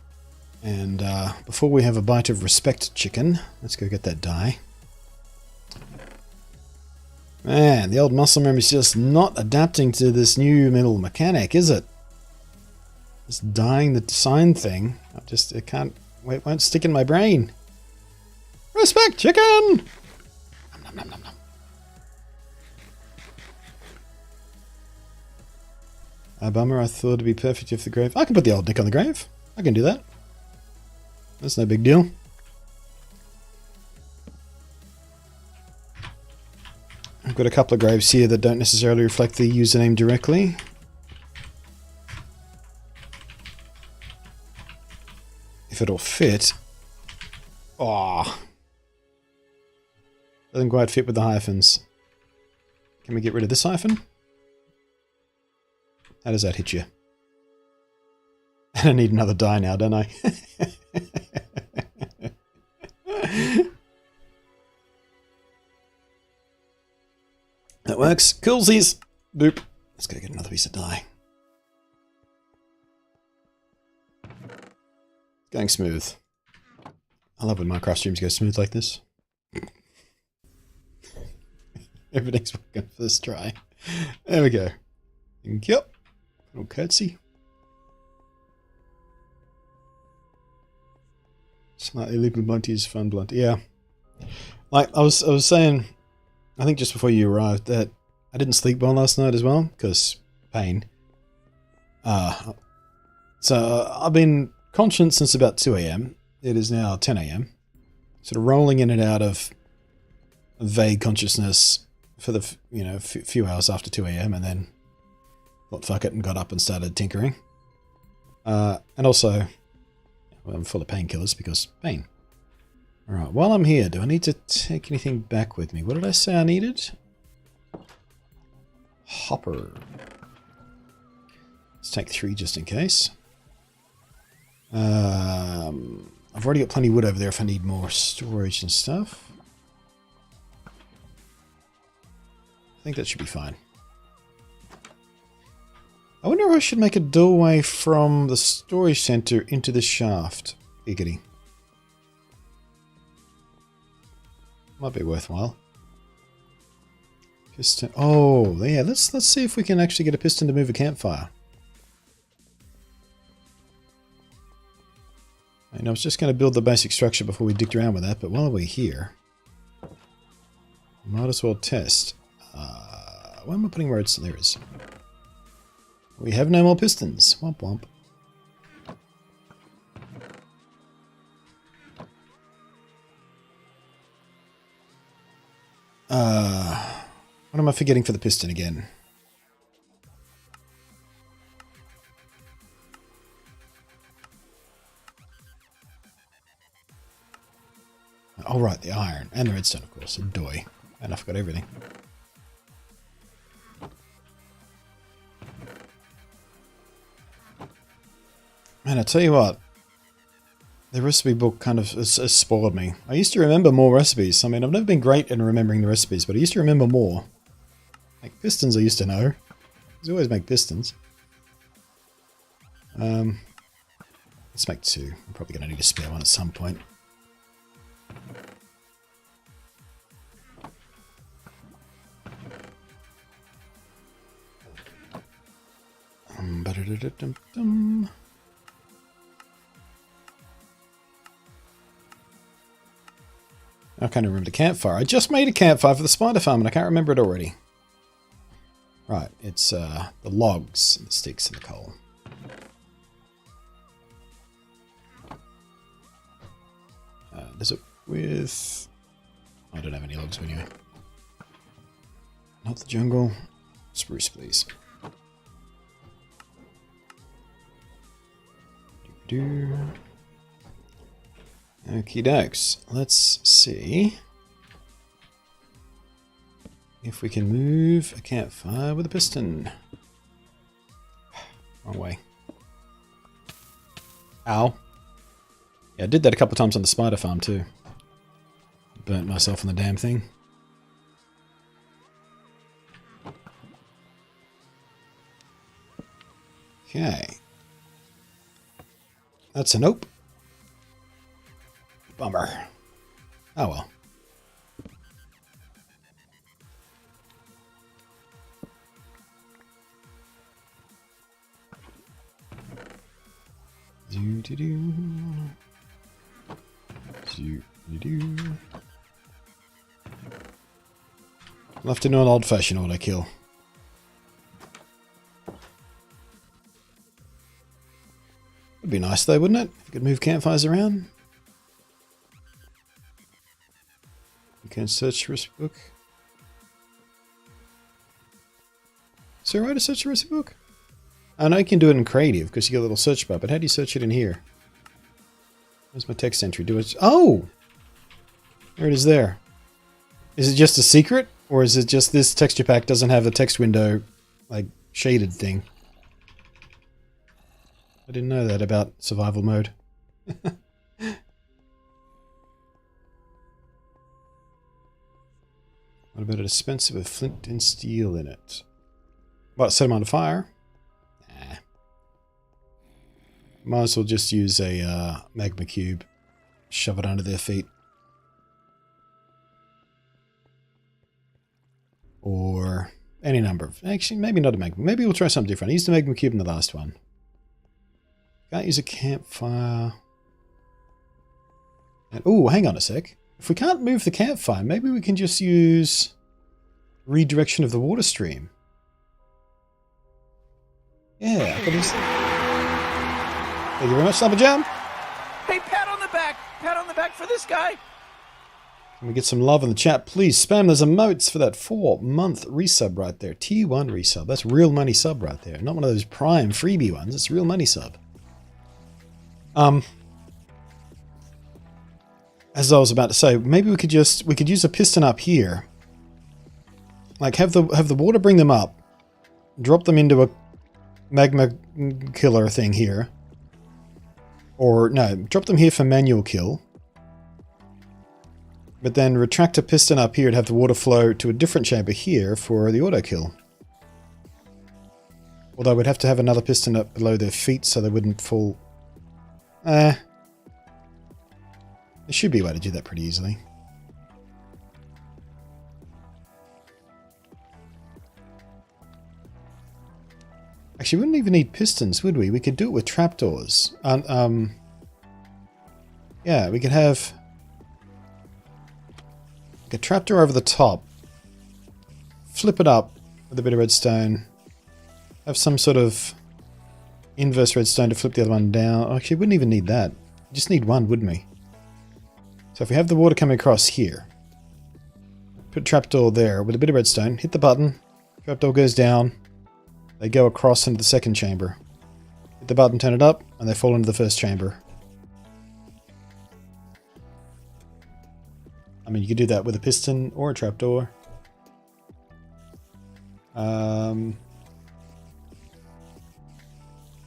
And before we have a bite of respect chicken, let's go get that dye. Man, the old muscle memory is just not adapting to this new metal mechanic, is it? Just dyeing the sign thing. It can't, it won't stick in my brain. Respect chicken! Nom, nom, nom, nom. A bummer, I thought it'd be perfect if the grave... I can put the old Nick on the grave. I can do that. That's no big deal. I've got a couple of graves here that don't necessarily reflect the username directly. If it'll fit. Oh. Doesn't quite fit with the hyphens. Can we get rid of this hyphen? How does that hit you? And I need another die now, don't I? That works. Coolsies. Boop. Let's go get another piece of dye. Going smooth. I love when Minecraft streams go smooth like this. Everything's working first try. There we go. Yep. Little curtsy. Slightly liquid blunt is fun blunt. Yeah. Like I was saying, I think just before you arrived, that I didn't sleep well last night as well, because pain. So I've been conscious since about 2 AM. It is now 10 AM. Sort of rolling in and out of vague consciousness for the few hours after 2 AM, and then thought fuck it and got up and started tinkering. And also, well, I'm full of painkillers because pain. Alright, while I'm here, do I need to take anything back with me? What did I say I needed? Hopper. Let's take 3 just in case. I've already got plenty of wood over there if I need more storage and stuff. I think that should be fine. I wonder if I should make a doorway from the storage center into the shaft. Giggity. Might be worthwhile. Piston. Oh, yeah. Let's see if we can actually get a piston to move a campfire. I was just going to build the basic structure before we dicked around with that, but while we're here, might as well test. Where am I putting redstone? There it is. We have no more pistons. Womp womp. What am I forgetting for the piston again? Oh, right, the iron. And the redstone, of course. Doy. And I forgot everything. Man, I tell you what. The recipe book kind of has spoiled me. I used to remember more recipes. I mean, I've never been great in remembering the recipes, but I used to remember more. Like pistons I used to know. There's always make pistons. Let's make 2. I'm probably going to need a spare one at some point. I can't remember the campfire. I just made a campfire for the spider farm and I can't remember it already. Right, it's the logs, and the sticks, and the coal. Does it with... I don't have any logs anyway. Not the jungle. Spruce, please. Okie dokes. Let's see if we can move a campfire with a piston. Wrong way. Ow. Yeah, I did that a couple of times on the spider farm too. Burnt myself on the damn thing. Okay. That's a nope. Bummer. Oh well. Do-do-do. Do-do-do. I'll have to know an old-fashioned auto kill. Would be nice though, wouldn't it? If you could move campfires around. You can search the recipe book. Is there a way to search the recipe book? I know you can do it in creative because you get a little search bar, but how do you search it in here? Where's my text entry? Do it. Oh! There it is there. Is it just a secret? Or is it just this texture pack doesn't have a text window, like, shaded thing? I didn't know that about survival mode. What about a dispenser with flint and steel in it? What, set them on fire? Nah. Might as well just use a magma cube. Shove it under their feet. Or any number of... Actually, maybe not a magma. Maybe we'll try something different. I used the magma cube in the last one. Can't use a campfire. And, oh, hang on a sec. If we can't move the campfire, maybe we can just use redirection of the water stream. Yeah, I can use that. Thank you very much, Slumberjam. Hey, pat on the back. Pat on the back for this guy. Can we get some love in the chat? Please spam those emotes for that 4-month resub right there. Tier 1 resub. That's real money sub right there. Not one of those Prime freebie ones. It's real money sub. As I was about to say, maybe we could use a piston up here. Like have the water bring them up, drop them into a magma killer thing here. Or no, drop them here for manual kill. But then retract a piston up here to have the water flow to a different chamber here for the auto kill. Although we'd have to have another piston up below their feet so they wouldn't fall. There should be a way to do that pretty easily. Actually, we wouldn't even need pistons, would we? We could do it with trapdoors. Yeah, we could have a trapdoor over the top, flip it up with a bit of redstone, have some sort of inverse redstone to flip the other one down. Actually, we wouldn't even need that. We just need one, wouldn't we? So if we have the water coming across here, put a trapdoor there with a bit of redstone, hit the button, trapdoor goes down, they go across into the second chamber. Hit the button, turn it up, and they fall into the first chamber. I mean, you could do that with a piston or a trapdoor. Yeah,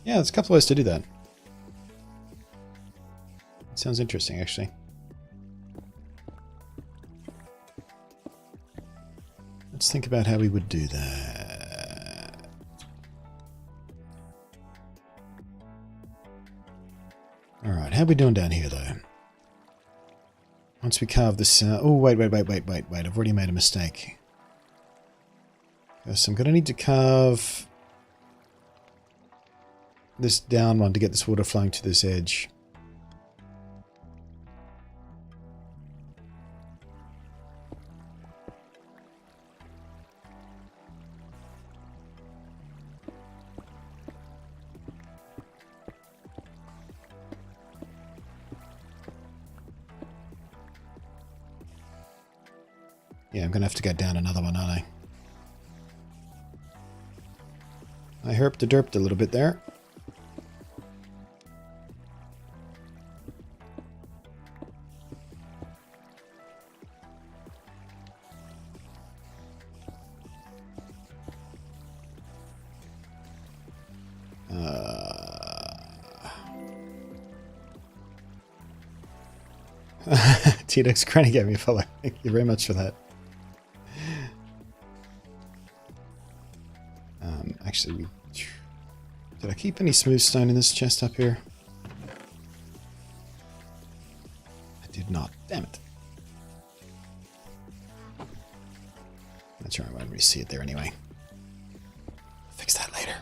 there's a couple of ways to do that. It sounds interesting, actually. Let's think about how we would do that. Alright, how are we doing down here, though? Once we carve this out... Oh, wait. I've already made a mistake. So I'm going to need to carve this down one to get this water flowing to this edge. Yeah, I'm going to have to get down another one, aren't I? I herped-a-derped a little bit there. T-Dex Granny gave me a follow. Thank you very much for that. Actually, did I keep any smooth stone in this chest up here? I did not. Damn it. That's right, I won't really see it there anyway. Fix that later.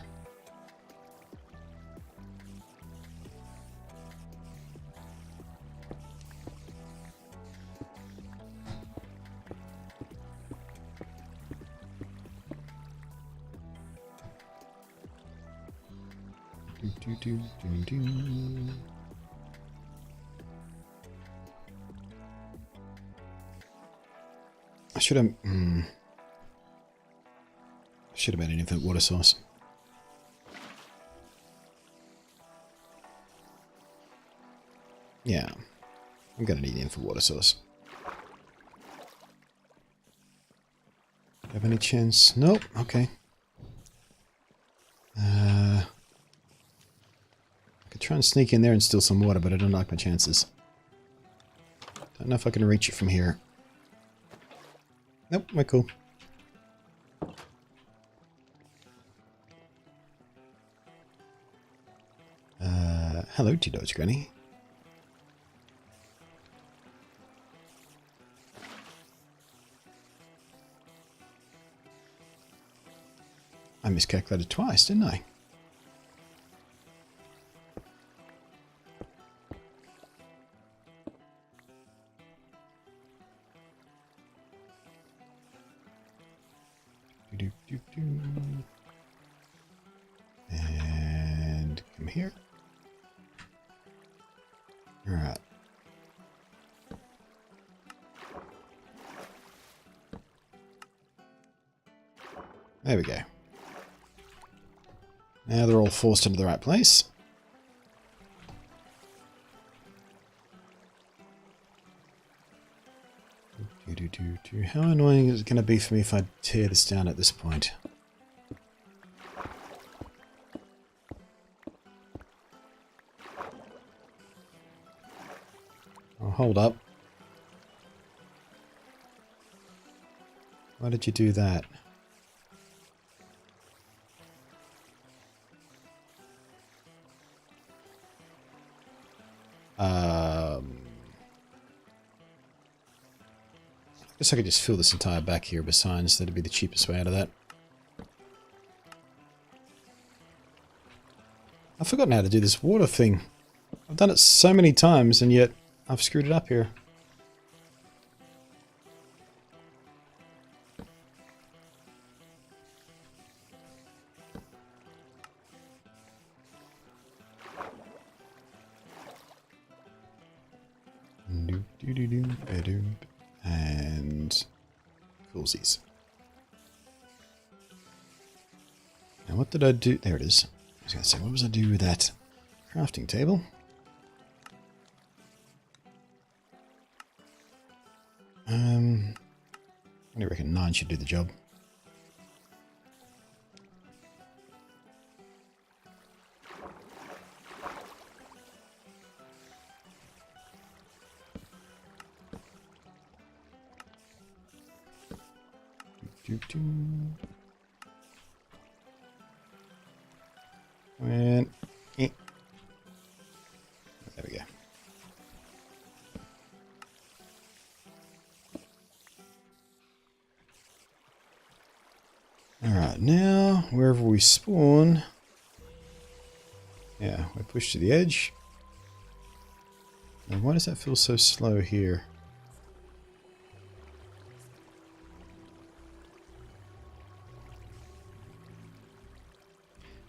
I should have made an infinite water source. Yeah, I'm gonna need the infinite water source. Have any chance? Nope. Okay. I could try and sneak in there and steal some water, but I don't like my chances. Don't know if I can reach it from here. Nope, we're cool. Hello, T-Dodge Granny. I miscalculated twice, didn't I? And come here. All right. There we go. Now they're all forced into the right place. How annoying is it going to be for me if I tear this down at this point? Oh, hold up. Why did you do that? I guess I could just fill this entire back here with signs. That'd be the cheapest way out of that. I've forgotten how to do this water thing. I've done it so many times and yet I've screwed it up here. And coolsies. Now what did I do? There it is. I was going to say, what was I do with that crafting table? I only reckon 9 should do the job. And there we go. Alright, now wherever we spawn, yeah, we push to the edge. And why does that feel so slow here?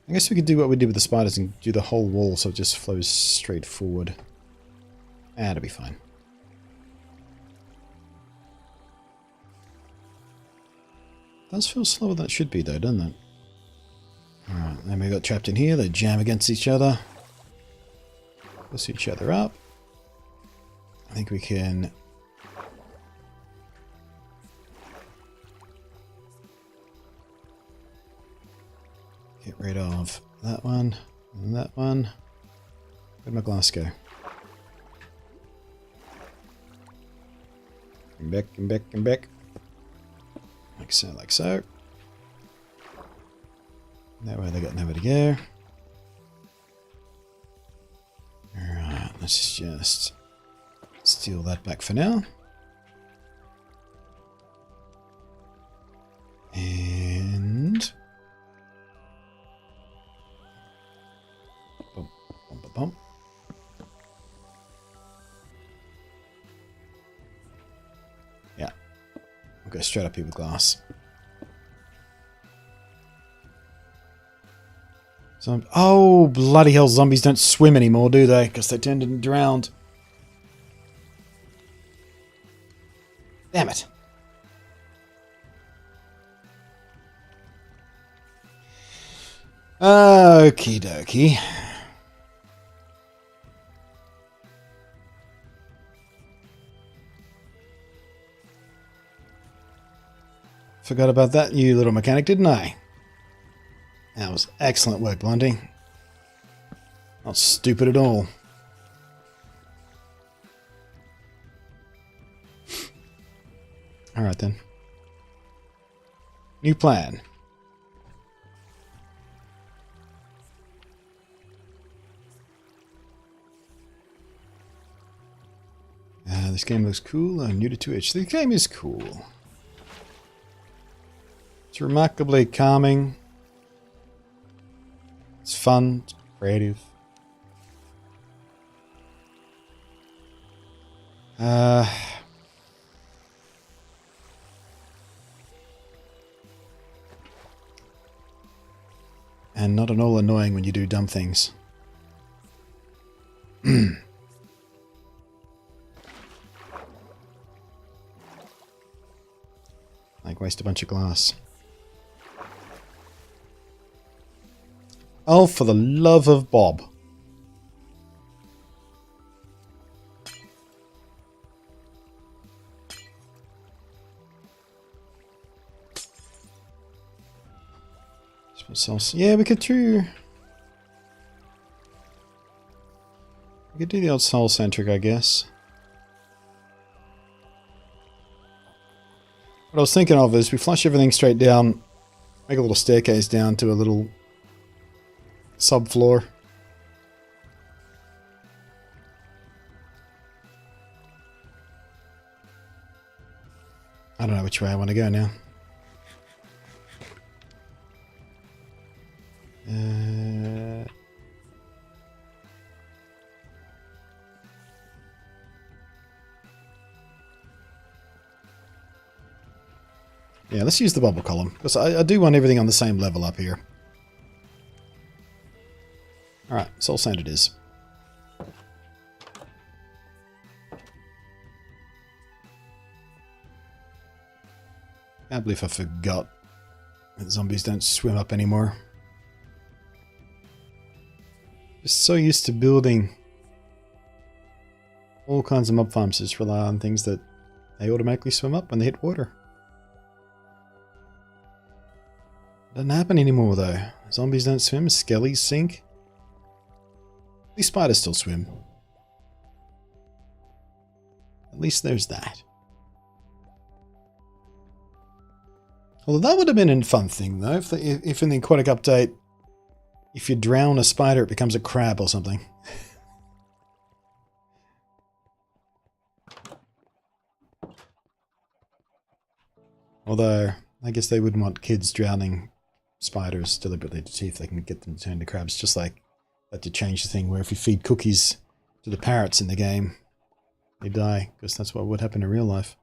I guess we could do what we did with the spiders and do the whole wall so it just flows straight forward. That'll be fine. Does feel slower than it should be though, doesn't it? Alright, then we got trapped in here, they jam against each other. Push each other up. I think we can... get rid of that one, and that one. Where'd my glass go? Come back, come back, come back. Like so, like so. That way they got nowhere to go. Alright, let's just steal that back for now. And... Bump, bump, bump, bump. Yeah. I'll go straight up here with glass. Oh, bloody hell, zombies don't swim anymore, do they? Because they turned into drowned. Damn it. Okie dokie. Forgot about that, you little mechanic, didn't I? That was excellent work, BluntNate. Not stupid at all. Alright then. New plan. This game looks cool. I'm new to 2H. The game is cool. It's remarkably calming. It's fun. It's creative. And not at all annoying when you do dumb things. Like waste a bunch of glass. Oh, for the love of Bob. Yeah, we could do the old soul centric, I guess. What I was thinking of is we flush everything straight down, make a little staircase down to a little subfloor. I don't know which way I want to go now. Yeah, let's use the bubble column, because I do want everything on the same level up here. Alright, soul sand it is. Can't believe I forgot that zombies don't swim up anymore. Just so used to building all kinds of mob farms just rely on things that they automatically swim up when they hit water. Doesn't happen anymore though. Zombies don't swim, skellies sink. These spiders still swim. At least there's that. Although that would have been a fun thing though, if in the aquatic update, if you drown a spider it becomes a crab or something. Although, I guess they wouldn't want kids drowning spiders deliberately to see if they can get them to turn to crabs, just like that to change the thing where if you feed cookies to the parrots in the game, they die, because that's what would happen in real life.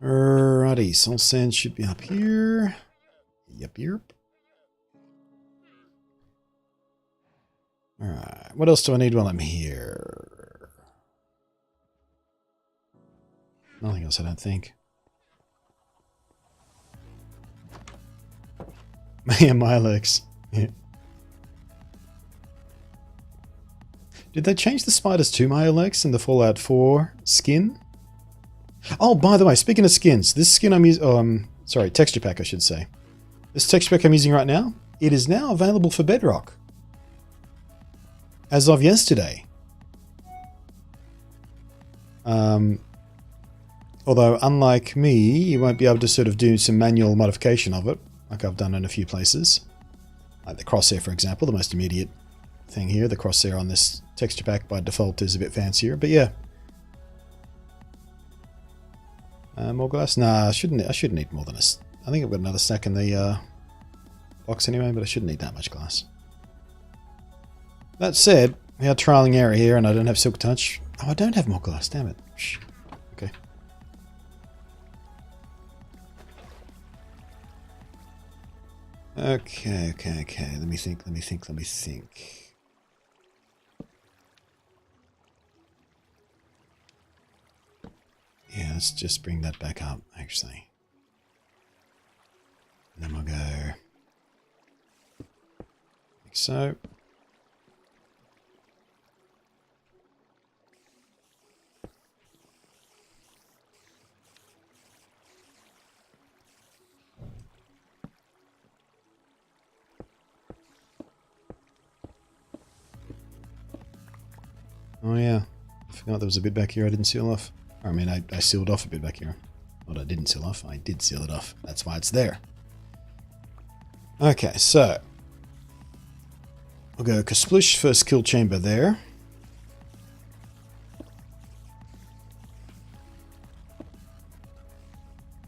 Alrighty, soul sand should be up here. Yep, yep. Alright, what else do I need while I'm here? Nothing else, I don't think. Yeah, my legs. Yeah. Did they change the spiders to Milex in the Fallout 4 skin? Oh, by the way, speaking of skins, this skin I'm using... sorry, texture pack I should say. This texture pack I'm using right now, it is now available for Bedrock. As of yesterday. Although, unlike me, you won't be able to sort of do some manual modification of it, like I've done in a few places. Like the crosshair, for example, the most immediate thing here. The crosshair on this texture pack by default is a bit fancier, but yeah. More glass? Nah, I shouldn't need more than a... I think I've got another stack in the box anyway, but I shouldn't need that much glass. That said, we are trialing error here, and I don't have silk touch. Oh, I don't have more glass, damn it. Shh. Okay. Okay. Let me think. Yeah, let's just bring that back up, actually. And then we'll go... like so. Oh yeah, I forgot there was a bit back here I didn't seal off. I mean, I sealed off a bit back here. What I didn't seal off, I did seal it off. That's why it's there. Okay, so we'll go Kasplush first kill chamber there.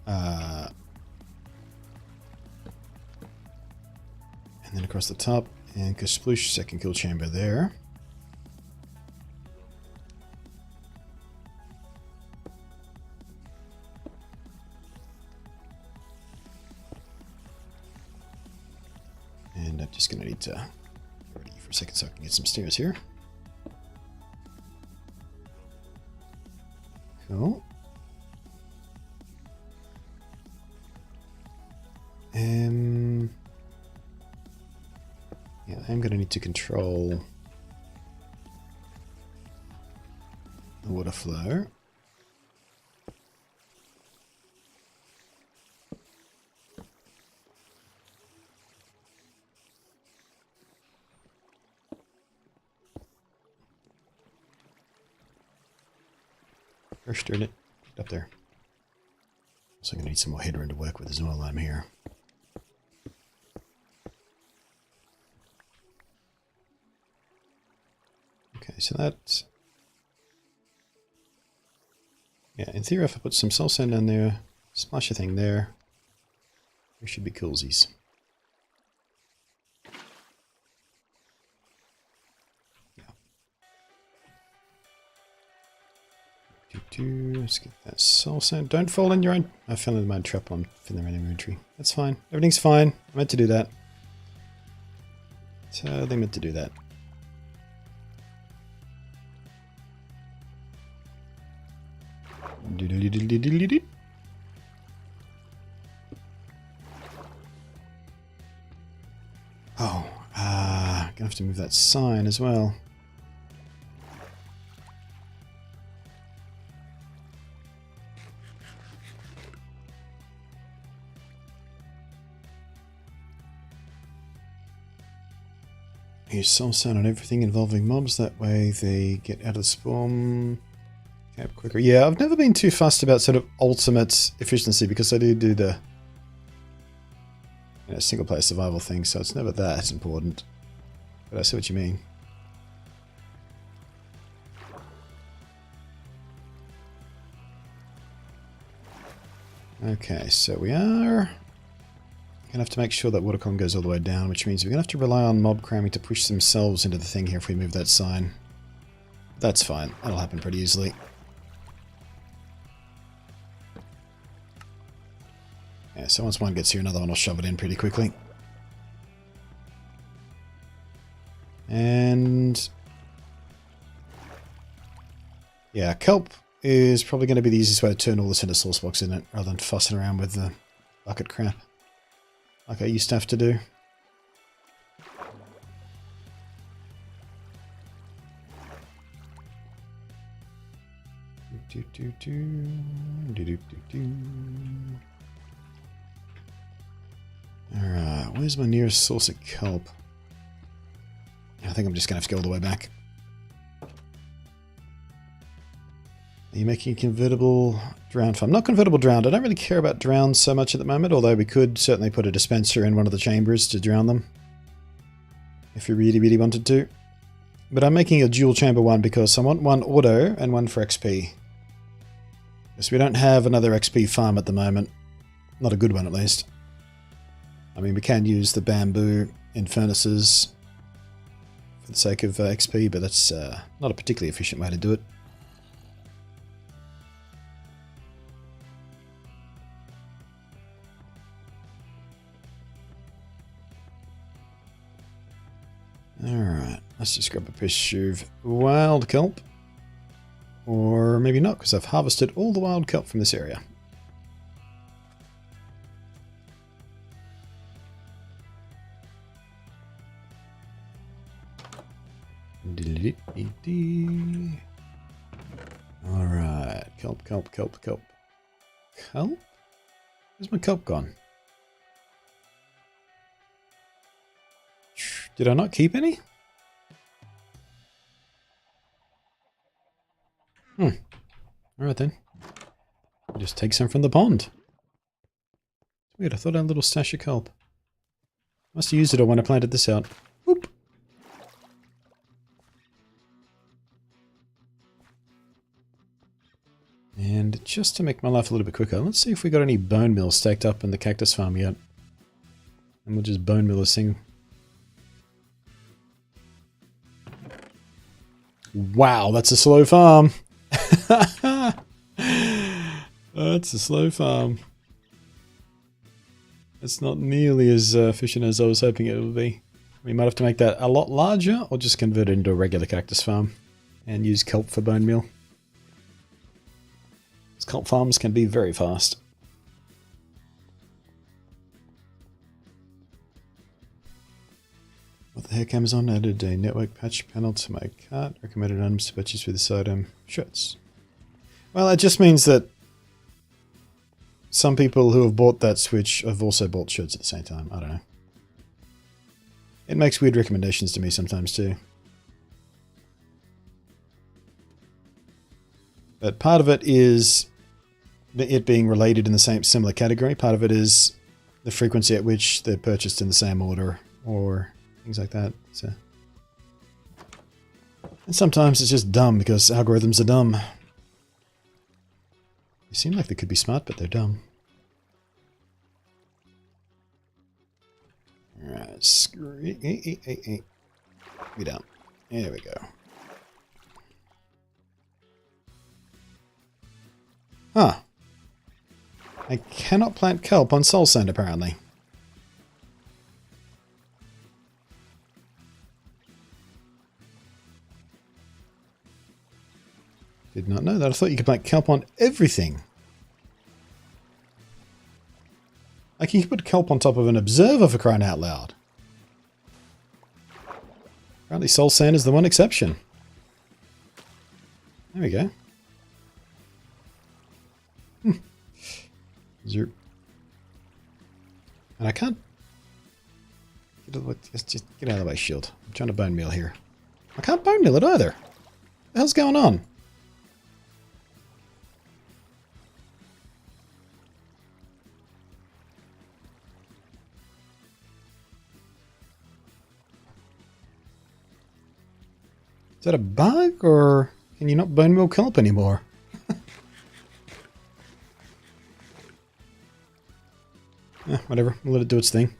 And then across the top, and Kasplush second kill chamber there. And I'm just going to need to get ready for a second so I can get some stairs here. Cool. Yeah, I'm going to need to control the water flow. Or stirred it. Get up there. So I'm going to need some more headroom to work with as well while I'm here. Okay, so that's... yeah, in theory if I put some soul sand down there, splash a thing there, there should be coolsies. Let's get that soul sand. Don't fall in your own... I fell in my own trap on in my inventory. That's fine. Everything's fine. I meant to do that. So they meant to do that. Oh, gonna have to move that sign as well. Use soul sand on everything involving mobs, that way they get out of the spawn cap quicker. Yeah, I've never been too fussed about sort of ultimate efficiency because I do the single player survival thing, so it's never that important. But I see what you mean. Okay, so we are gonna have to make sure that water column goes all the way down, which means we're gonna have to rely on mob cramming to push themselves into the thing here if we move that sign. That's fine. That'll happen pretty easily. Yeah, so once one gets here, another one will shove it in pretty quickly. And... yeah, kelp is probably going to be the easiest way to turn all this into source box, isn't it? Rather than fussing around with the bucket crap. Like I used to have to do. Alright, where's my nearest source of kelp? I think I'm just going to have to go all the way back. Are you making a convertible drowned farm? Not convertible drowned. I don't really care about drowns so much at the moment, although we could certainly put a dispenser in one of the chambers to drown them. If we really, really wanted to. But I'm making a dual chamber one because I want one auto and one for XP. Because we don't have another XP farm at the moment. Not a good one, at least. I mean, we can use the bamboo in furnaces for the sake of XP, but that's not a particularly efficient way to do it. Alright, let's just grab a piece of wild kelp. Or maybe not, because I've harvested all the wild kelp from this area. Alright, kelp. Kelp? Where's my kelp gone? Did I not keep any? Alright then. I'll just take some from the pond. Weird, I thought I had a little stash of kelp. Must have used it all when I planted this out. Whoop. And just to make my life a little bit quicker, let's see if we got any bone meal stacked up in the cactus farm yet. And we'll just bone meal this thing. Wow, that's a slow farm. That's a slow farm. It's not nearly as efficient as I was hoping it would be. We might have to make that a lot larger or just convert it into a regular cactus farm and use kelp for bone meal. Kelp farms can be very fast. What the heck, Amazon added a network patch panel to my cart. Recommended items to purchase with this item. Shirts. Well, it just means that some people who have bought that Switch have also bought shirts at the same time. I don't know. It makes weird recommendations to me sometimes too. But part of it is it being related in the same similar category. Part of it is the frequency at which they're purchased in the same order or things like that. So, and sometimes it's just dumb because algorithms are dumb. They seem like they could be smart, but they're dumb. Alright, screw it. Get down. There we go. Huh. I cannot plant kelp on soul sand, apparently. Did not know that. I thought you could plant kelp on everything. Like, you can put kelp on top of an observer for crying out loud. Apparently soul sand is the one exception. There we go. Zero. And I can't... Just get out of the way, shield. I'm trying to bone meal here. I can't bone meal it either. What the hell's going on? Is that a bug, or can you not bone meal kelp anymore? Whatever, we'll let it do its thing.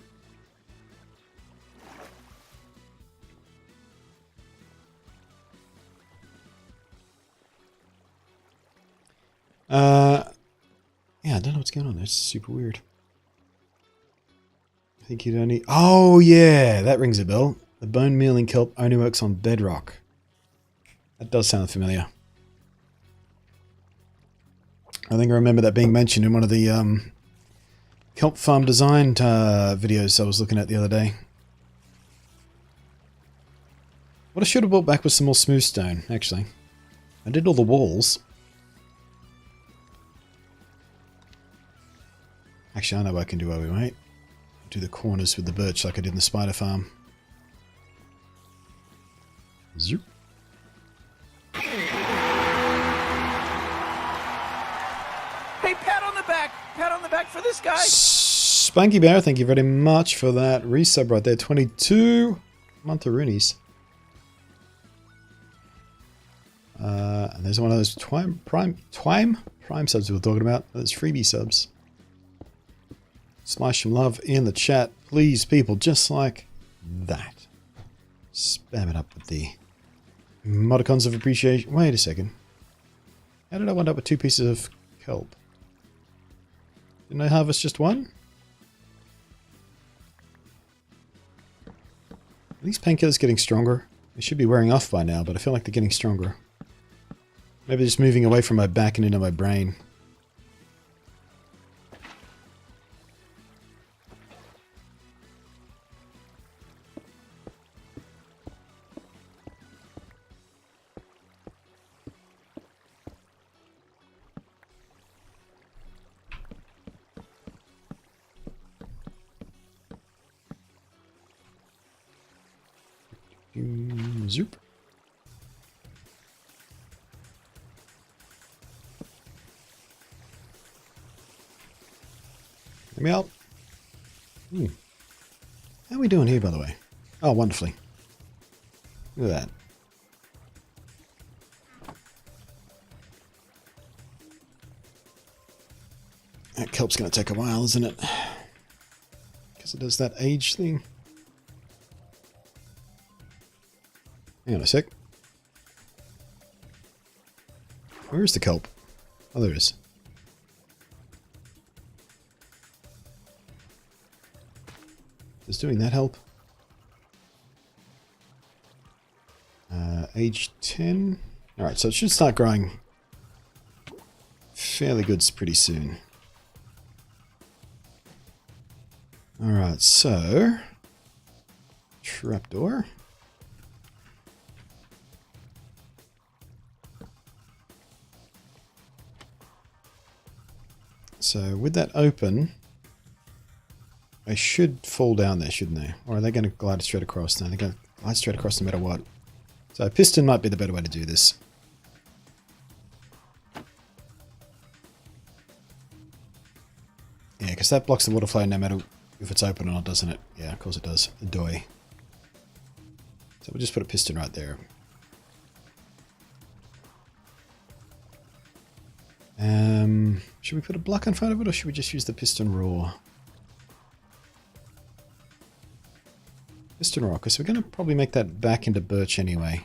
Yeah, I don't know what's going on. That's super weird. I think you'd only... Oh, yeah, that rings a bell. The bone mealing kelp only works on bedrock. That does sound familiar. I think I remember that being mentioned in one of the kelp farm design videos I was looking at the other day. What I should have brought back was some more smooth stone, actually. I did all the walls. Actually, I know what I can do while we wait. Do the corners with the birch like I did in the spider farm. Zoop. Pat on the back for this guy. Spunky Bear, thank you very much for that resub right there. 22 Monteroonies. And there's one of those prime subs we were talking about. Those freebie subs. Smash some love in the chat, please, people, just like that. Spam it up with the emoticons of appreciation. Wait a second. How did I wind up with 2 pieces of kelp? Didn't I harvest just one? Are these painkillers getting stronger? They should be wearing off by now, but I feel like they're getting stronger. Maybe just moving away from my back and into my brain. Zoop. Let me out. How are we doing here, by the way? Oh, wonderfully. Look at that. That kelp's going to take a while, isn't it? Because it does that age thing. Hang on a sec. Where is the kelp? Oh, there it is. Does doing that help? Age 10. Alright, so it should start growing fairly good pretty soon. Alright, so trapdoor. So with that open, I should fall down there, shouldn't they? Or are they going to glide straight across? No, they're going to glide straight across no matter what. So piston might be the better way to do this. Yeah, because that blocks the water flow no matter if it's open or not, doesn't it? Yeah, of course it does. Adoy. So we'll just put a piston right there. Should we put a block in front of it, or should we just use the piston raw? Piston raw, because we're going to probably make that back into birch anyway.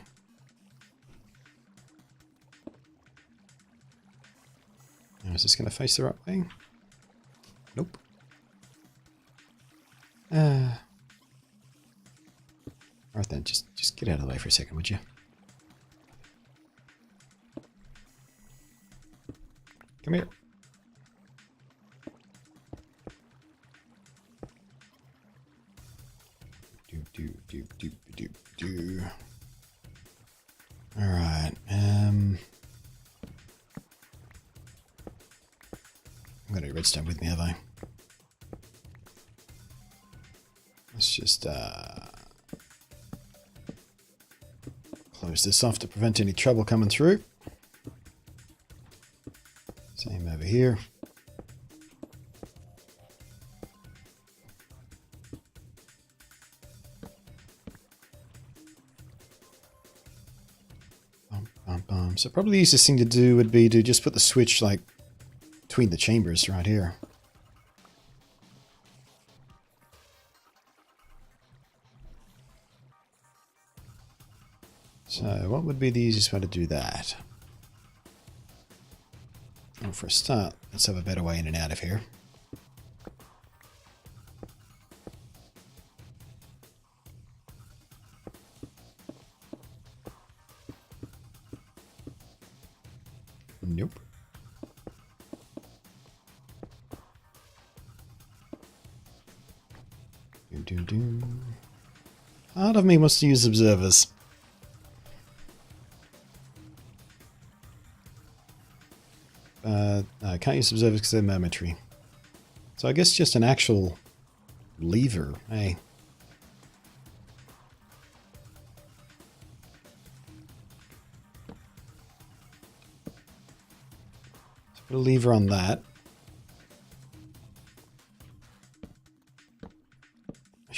Now, is this going to face the right way? Nope. Alright then, just get out of the way for a second, would you? Come here. Do. Alright, I've got a redstone with me, have I? Let's just close this off to prevent any trouble coming through. Same over here. So probably the easiest thing to do would be to just put the switch like between the chambers right here. So what would be the easiest way to do that? Well, for a start, let's have a better way in and out of here. Nope. Part of me wants to use observers. No, I can't use observers because they're momentary. So I guess just an actual lever, hey. Put a lever on that.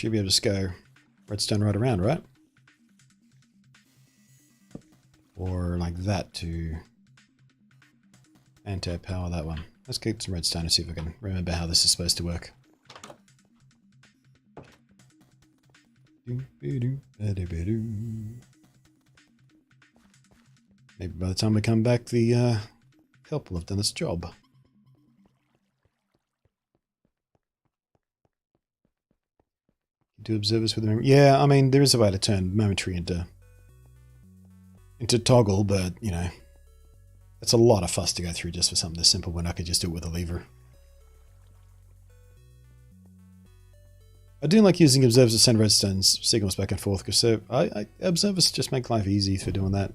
Should be able to just go redstone right around, right? Or like that to anti-power that one. Let's keep some redstone and see if I can remember how this is supposed to work. Maybe by the time we come back, the help will have done its job. Do observers with the memory? Yeah, I mean, there is a way to turn momentary into toggle, but, you know, it's a lot of fuss to go through just for something this simple when I could just do it with a lever. I do like using observers to send redstone signals back and forth, because observers just make life easy for doing that.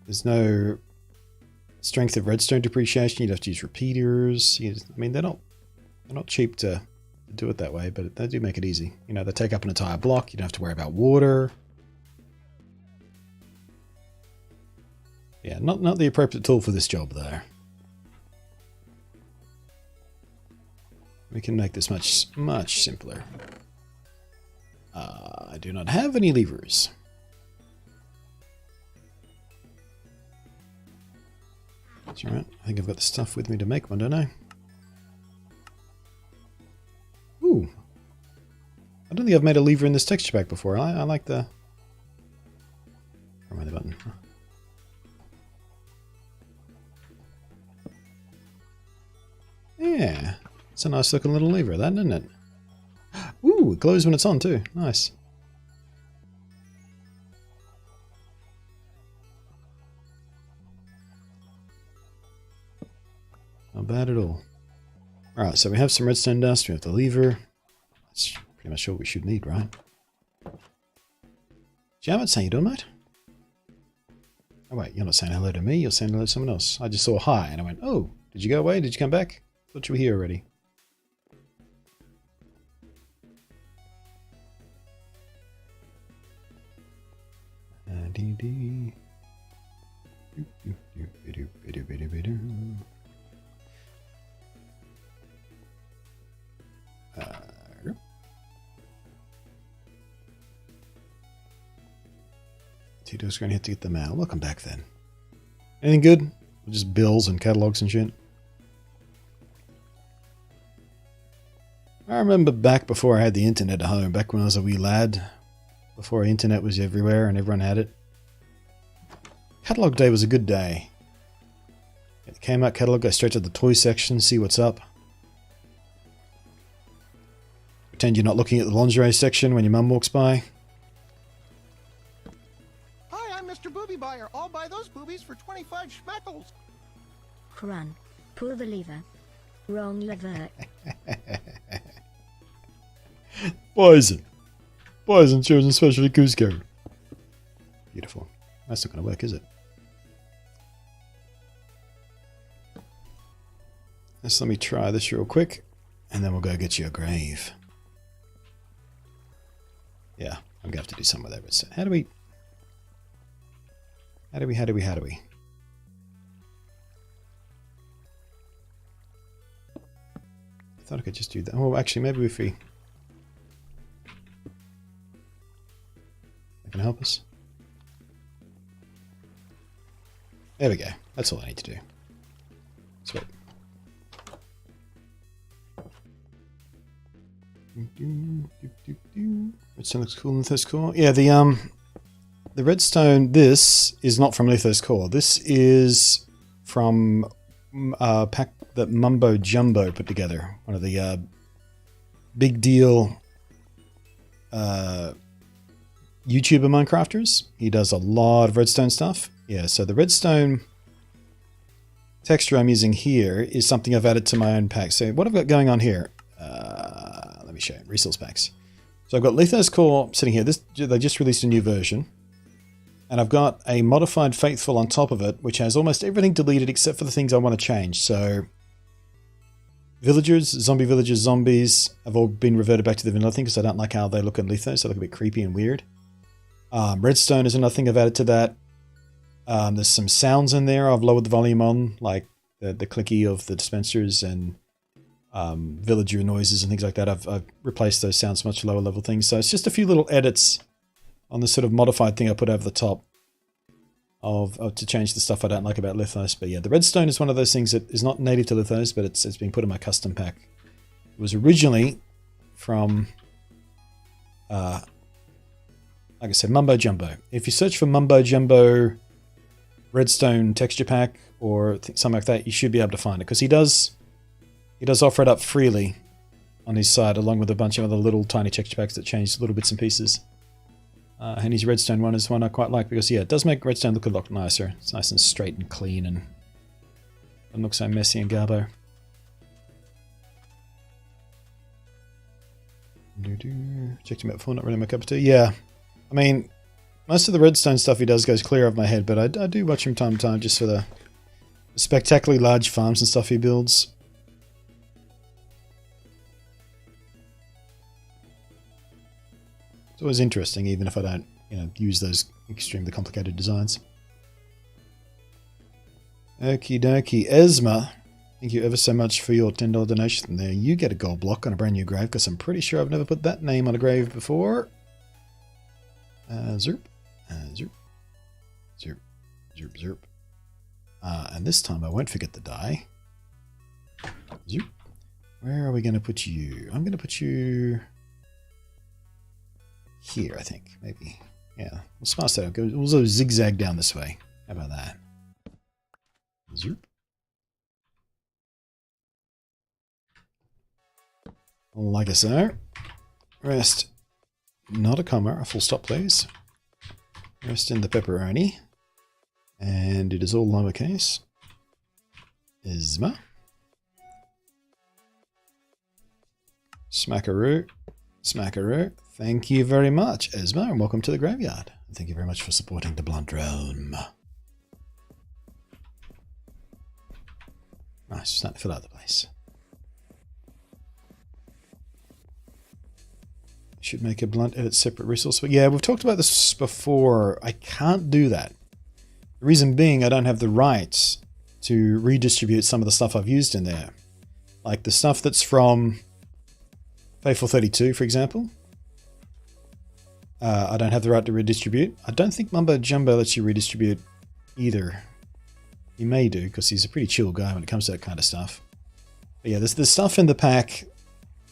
There's no strength of redstone depreciation. You'd have to use repeaters. I mean, they're not cheap to do it that way, but they do make it easy. You know, they take up an entire block. You don't have to worry about water. Yeah, not the appropriate tool for this job, though. We can make this much simpler. I do not have any levers. That's alright. I think I've got the stuff with me to make one, don't I? Ooh. I don't think I've made a lever in this texture pack before. I like the... Where am I the button? Yeah. It's a nice looking little lever, that, isn't it? Ooh, it glows when it's on too. Nice. Not bad at all. Alright, so we have some redstone dust, we have the lever. That's pretty much all we should need, right? Jamet, how you doing, mate? Oh wait, you're not saying hello to me, you're saying hello to someone else. I just saw hi and I went, oh, did you go away? Did you come back? Thought you were here already. Tito's going to have to get the mail. Welcome back then. Anything good? Just bills and catalogs and shit. I remember back before I had the internet at home, back when I was a wee lad, before internet was everywhere and everyone had it. Catalog day was a good day. It came out catalog, go straight to the toy section, see what's up. Pretend you're not looking at the lingerie section when your mum walks by. Hi, I'm Mr. Booby Buyer. I'll buy those boobies for 25 schmeckles. Crun. Pull the lever. Wrong lever. Poison. Poison chosen specially Cusco. Beautiful. That's not going to work, is it? Let's let me try this real quick, and then we'll go get you a grave. Yeah, I'm going to have to do something with that. How do we... I thought I could just do that. Oh, actually, maybe if we... That can help us. There we go. That's all I need to do. Sweet. Redstone looks cool in Lithos Core. Yeah, the redstone, this is not from Lithos Core. This is from a pack that Mumbo Jumbo put together. One of the big deal YouTuber Minecrafters. He does a lot of redstone stuff. Yeah, so the redstone texture I'm using here is something I've added to my own pack. So what I've got going on here, let me show you, resource packs. So I've got Lithos Core sitting here. They just released a new version. And I've got a modified Faithful on top of it, which has almost everything deleted except for the things I want to change. So villagers, zombies have all been reverted back to the vanilla thing because I don't like how they look in Lithos. They look a bit creepy and weird. Redstone is another thing I've added to that. There's some sounds in there I've lowered the volume on, like the clicky of the dispensers and villager noises and things like that. I've replaced those sounds much lower level things. So it's just a few little edits on the sort of modified thing I put over the top of to change the stuff I don't like about Lithos. But yeah, the redstone is one of those things that is not native to Lithos, but it's been put in my custom pack. It was originally from, like I said, Mumbo Jumbo. If you search for Mumbo Jumbo redstone texture pack or something like that, you should be able to find it, because he does offer it up freely on his site, along with a bunch of other little tiny texture packs that change little bits and pieces. And his redstone one is one I quite like, because yeah, it does make redstone look a lot nicer. It's nice and straight and clean, and doesn't look so messy and garbo. Checked him out before, not really my cup of tea. Yeah, I mean, most of the redstone stuff he does goes clear of my head, but I do watch him time to time just for the spectacularly large farms and stuff he builds. It's always interesting, even if I don't, use those extremely complicated designs. Okie dokie. Esma, thank you ever so much for your $10 donation there. You get a gold block on a brand new grave, because I'm pretty sure I've never put that name on a grave before. Zerp. Zerp. Zerp. Zerp. Zerp. And this time I won't forget the die. Zerp. Where are we going to put you? I'm going to put you here, I think. Maybe. Yeah. We'll smash that. We'll also zigzag down this way. How about that? Zerp. Like so. Rest. Not a comma, a full stop, please. Rest in the pepperoni. And it is all lowercase. Isma. Smackaroo. Smackaroo. Thank you very much, Esma, and welcome to the graveyard. And thank you very much for supporting the Blunt Realm. Nice, starting to fill out the place. Should make a blunt edit separate resource. But yeah, we've talked about this before. I can't do that. The reason being, I don't have the rights to redistribute some of the stuff I've used in there. Like the stuff that's from Faithful 32, for example. I don't have the right to redistribute. I don't think Mumbo Jumbo lets you redistribute either. He may do, because he's a pretty chill guy when it comes to that kind of stuff. But yeah, there's stuff in the pack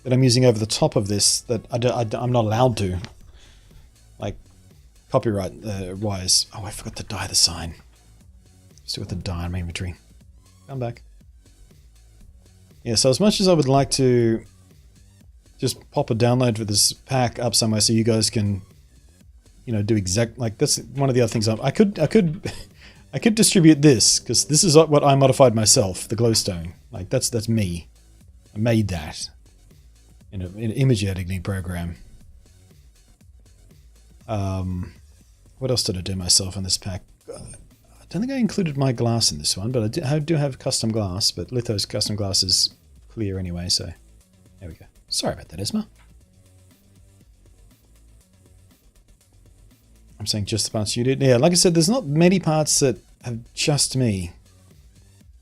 that I'm using over the top of this that I'm not allowed to. Like, copyright wise. Oh, I forgot to dye the sign. Still got the dye in my inventory. Come back. Yeah, so as much as I would like to just pop a download for this pack up somewhere so you guys can, do exact, like that's one of the other things I could distribute this, because this is what I modified myself, the glowstone. Like that's me. I made that in an image editing program. What else did I do myself in this pack? I don't think I included my glass in this one, but I do have custom glass, but Lithos custom glass is clear anyway, so there we go. Sorry about that, Esma. I'm saying just the parts you did. Yeah, like I said, there's not many parts that have just me.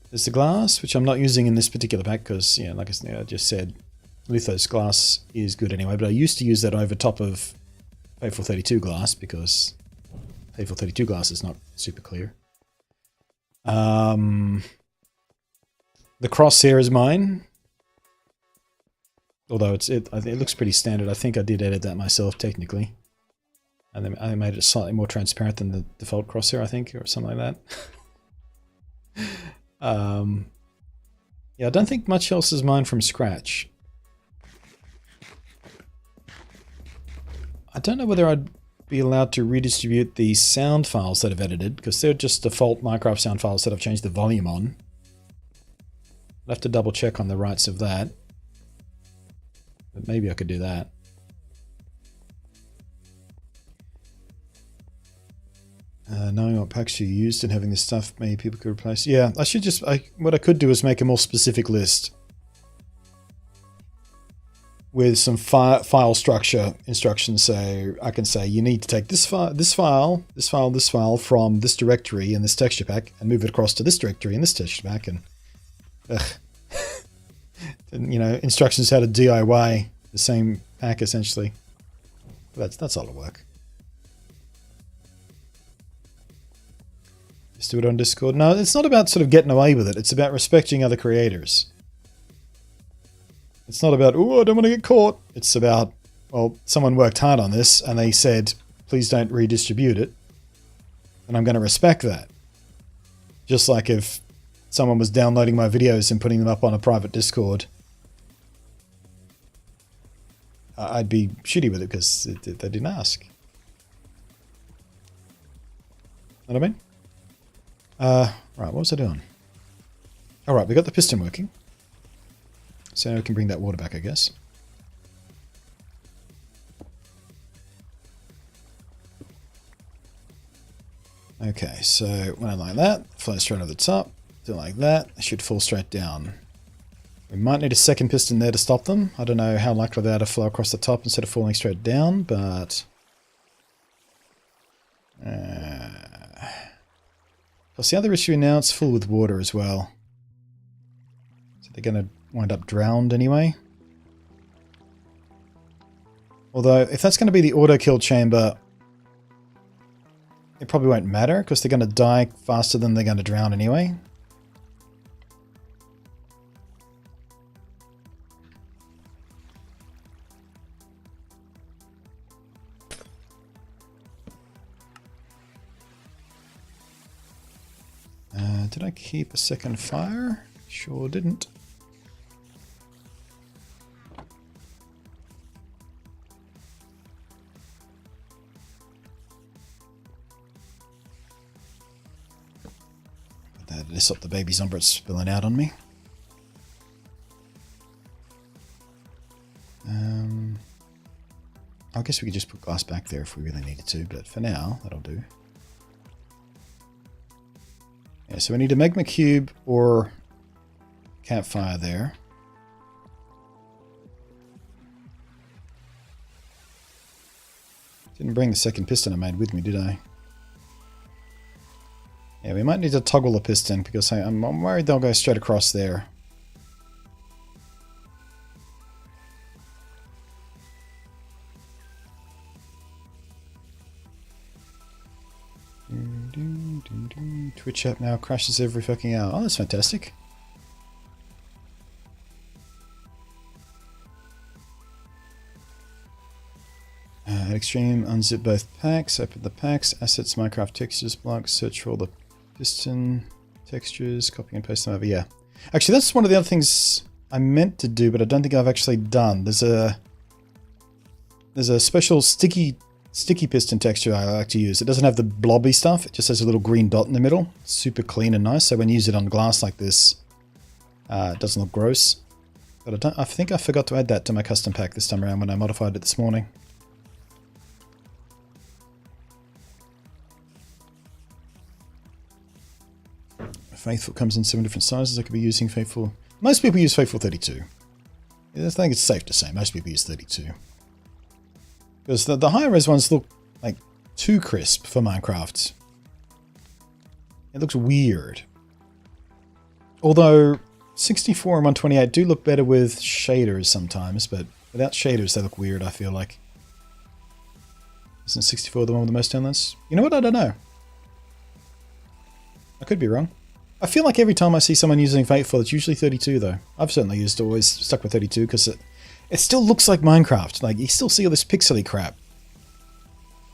There's the glass, which I'm not using in this particular pack because, like I just said, Lithos glass is good anyway, but I used to use that over top of Faithful 32 glass because Faithful 32 glass is not super clear. The crosshair is mine. Although it looks pretty standard. I think I did edit that myself technically. And then I made it slightly more transparent than the default crosshair, I think, or something like that. Yeah, I don't think much else is mine from scratch. I don't know whether I'd be allowed to redistribute the sound files that I've edited, because they're just default Minecraft sound files that I've changed the volume on. I'll have to double check on the rights of that. But maybe I could do that. Knowing what packs you used and having this stuff maybe people could replace. Yeah, I should just... what I could do is make a more specific list with some file structure instructions. So I can say you need to take this file from this directory in this texture pack and move it across to this directory in this texture pack. And And, you know, instructions how to DIY the same pack essentially. That's a lot of work. Just do it on Discord. No, it's not about sort of getting away with it. It's about respecting other creators. It's not about, oh, I don't want to get caught. It's about, well, someone worked hard on this and they said, please don't redistribute it. And I'm going to respect that. Just like if someone was downloading my videos and putting them up on a private Discord, I'd be shitty with it because they didn't ask. Know what I mean? Right, what was I doing? Alright, we got the piston working. So now we can bring that water back, I guess. Okay, so when I like that, flow straight over the top. Do it like that, it should fall straight down. We might need a second piston there to stop them. I don't know how likely they are to flow across the top instead of falling straight down, but... Plus the other issue now, it's full with water as well. So they're going to wind up drowned anyway. Although, if that's going to be the auto-kill chamber, it probably won't matter, because they're going to die faster than they're going to drown anyway. Did I keep a second fire? Sure didn't. That to stop the baby zombie spilling out on me. I guess we could just put glass back there if we really needed to, but for now, that'll do. Yeah, so we need a magma cube or campfire there. Didn't bring the second piston I made with me, did I? Yeah, we might need to toggle the piston because I'm worried they'll go straight across there. Twitch app now crashes every fucking hour. Oh, that's fantastic. Extreme, unzip both packs, open the packs, assets, Minecraft textures block, search for all the piston textures, copy and paste them over. Yeah. Actually, that's one of the other things I meant to do, but I don't think I've actually done. There's a special sticky piston texture I like to use. It doesn't have the blobby stuff. It just has a little green dot in the middle. It's super clean and nice. So when you use it on glass like this, it doesn't look gross. But I think I forgot to add that to my custom pack this time around when I modified it this morning. Faithful comes in 7 different sizes. I could be using Faithful. Most people use Faithful 32. I think it's safe to say most people use 32. Because the higher res ones look like too crisp for Minecraft. It looks weird. Although 64 and 128 do look better with shaders sometimes, but without shaders they look weird, I feel like. Isn't 64 the one with the most downloads? You know what? I don't know. I could be wrong. I feel like every time I see someone using Faithful, it's usually 32 though. I've certainly always stuck with 32 because it still looks like Minecraft. Like, you still see all this pixely crap.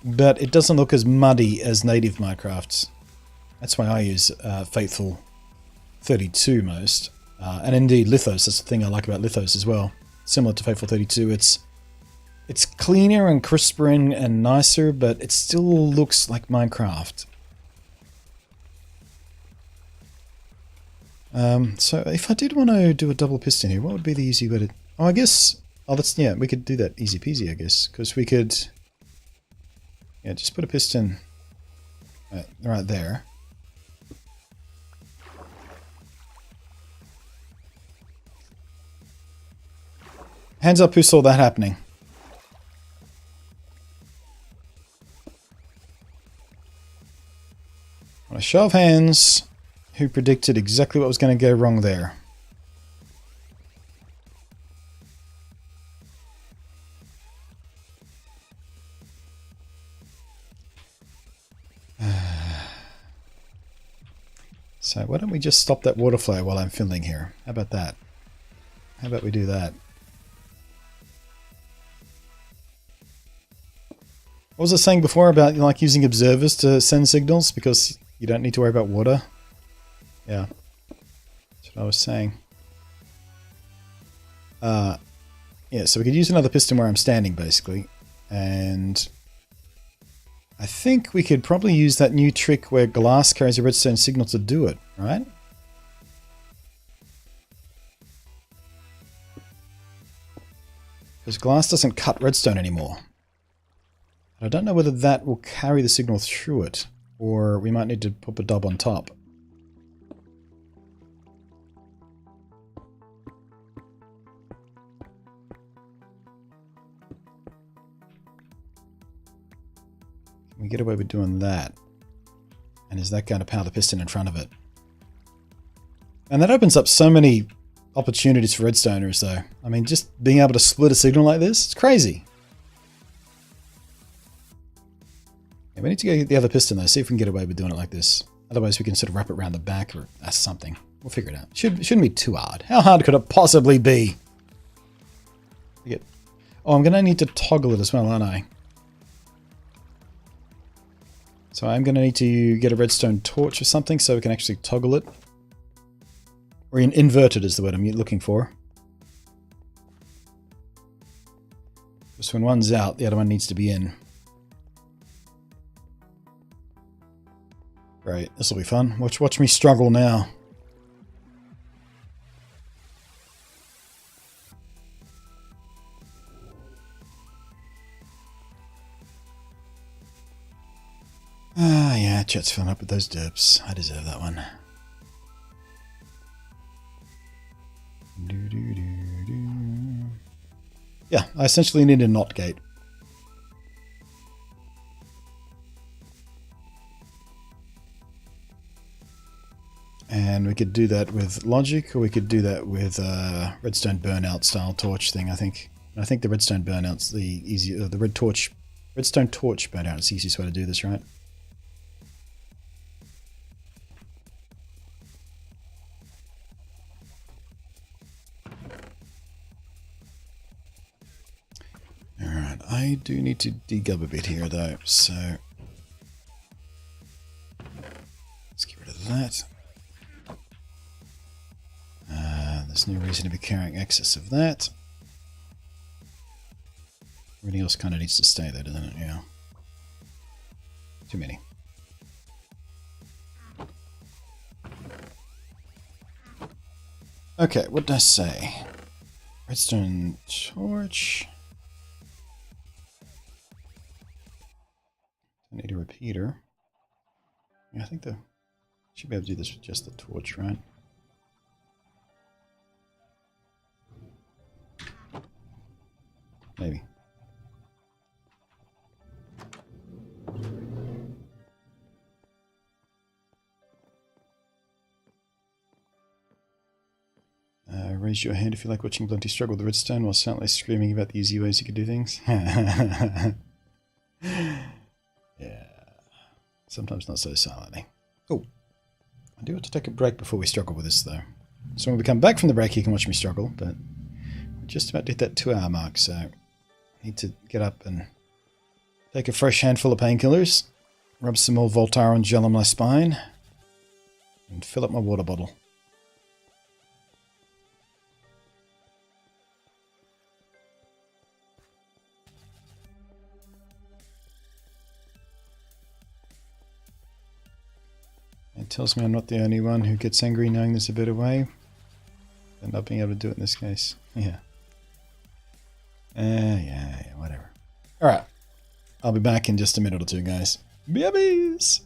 But it doesn't look as muddy as native Minecraft. That's why I use Faithful 32 most. And indeed, Lithos. That's the thing I like about Lithos as well. Similar to Faithful 32, it's cleaner and crisper and nicer, but it still looks like Minecraft. So if I did want to do a double piston here, what would be the easy way to... Oh, I guess... Oh, that's... Yeah, we could do that easy peasy, I guess. Because we could... Yeah, just put a piston right there. Hands up who saw that happening. On a show of hands... Who predicted exactly what was going to go wrong there? So why don't we just stop that water flow while I'm filming here? How about that? How about we do that? What was I saying before about like using observers to send signals because you don't need to worry about water? Yeah, that's what I was saying. Yeah, so we could use another piston where I'm standing basically, and I think we could probably use that new trick where glass carries a redstone signal to do it, right? Because glass doesn't cut redstone anymore. I don't know whether that will carry the signal through it, or we might need to put a dub on top. Can we get away with doing that? And is that going to power the piston in front of it? And that opens up so many opportunities for redstoners though. I mean, just being able to split a signal like this, it's crazy. Yeah, we need to go get the other piston though, see if we can get away with doing it like this. Otherwise we can sort of wrap it around the back or something. We'll figure it out. Shouldn't be too hard. How hard could it possibly be? Oh, I'm going to need to toggle it as well, aren't I? So I'm going to need to get a redstone torch or something so we can actually toggle it. Or invert it is the word I'm looking for. Just when one's out, the other one needs to be in. Great, this will be fun. Watch me struggle now. Ah, yeah, chat's filling up with those derps. I deserve that one. Yeah, I essentially need a NOT gate. And we could do that with logic, or we could do that with redstone burnout style torch thing, I think. I think the redstone burnout's the easier, the redstone torch burnout is the easiest way to do this, right? Alright, I do need to degub a bit here though, so let's get rid of that. There's no reason to be carrying excess of that. Everything else kind of needs to stay there, doesn't it? Yeah. Too many. Okay, what did I say? Redstone torch. I need a repeater. Yeah, I think should be able to do this with just the torch, right? Maybe. Raise your hand if you like watching BluntNate struggle with the redstone while silently screaming about the easy ways you could do things. Yeah. Sometimes not so silently. Oh. I do have to take a break before we struggle with this though. So when we come back from the break you can watch me struggle, but we're just about to hit that 2-hour mark, so I need to get up and take a fresh handful of painkillers, rub some more Voltaren gel on my spine, and fill up my water bottle. It tells me I'm not the only one who gets angry knowing there's a better way than not being able to do it in this case. Yeah. Yeah, whatever. Alright. I'll be back in just a minute or two, guys. Babbies!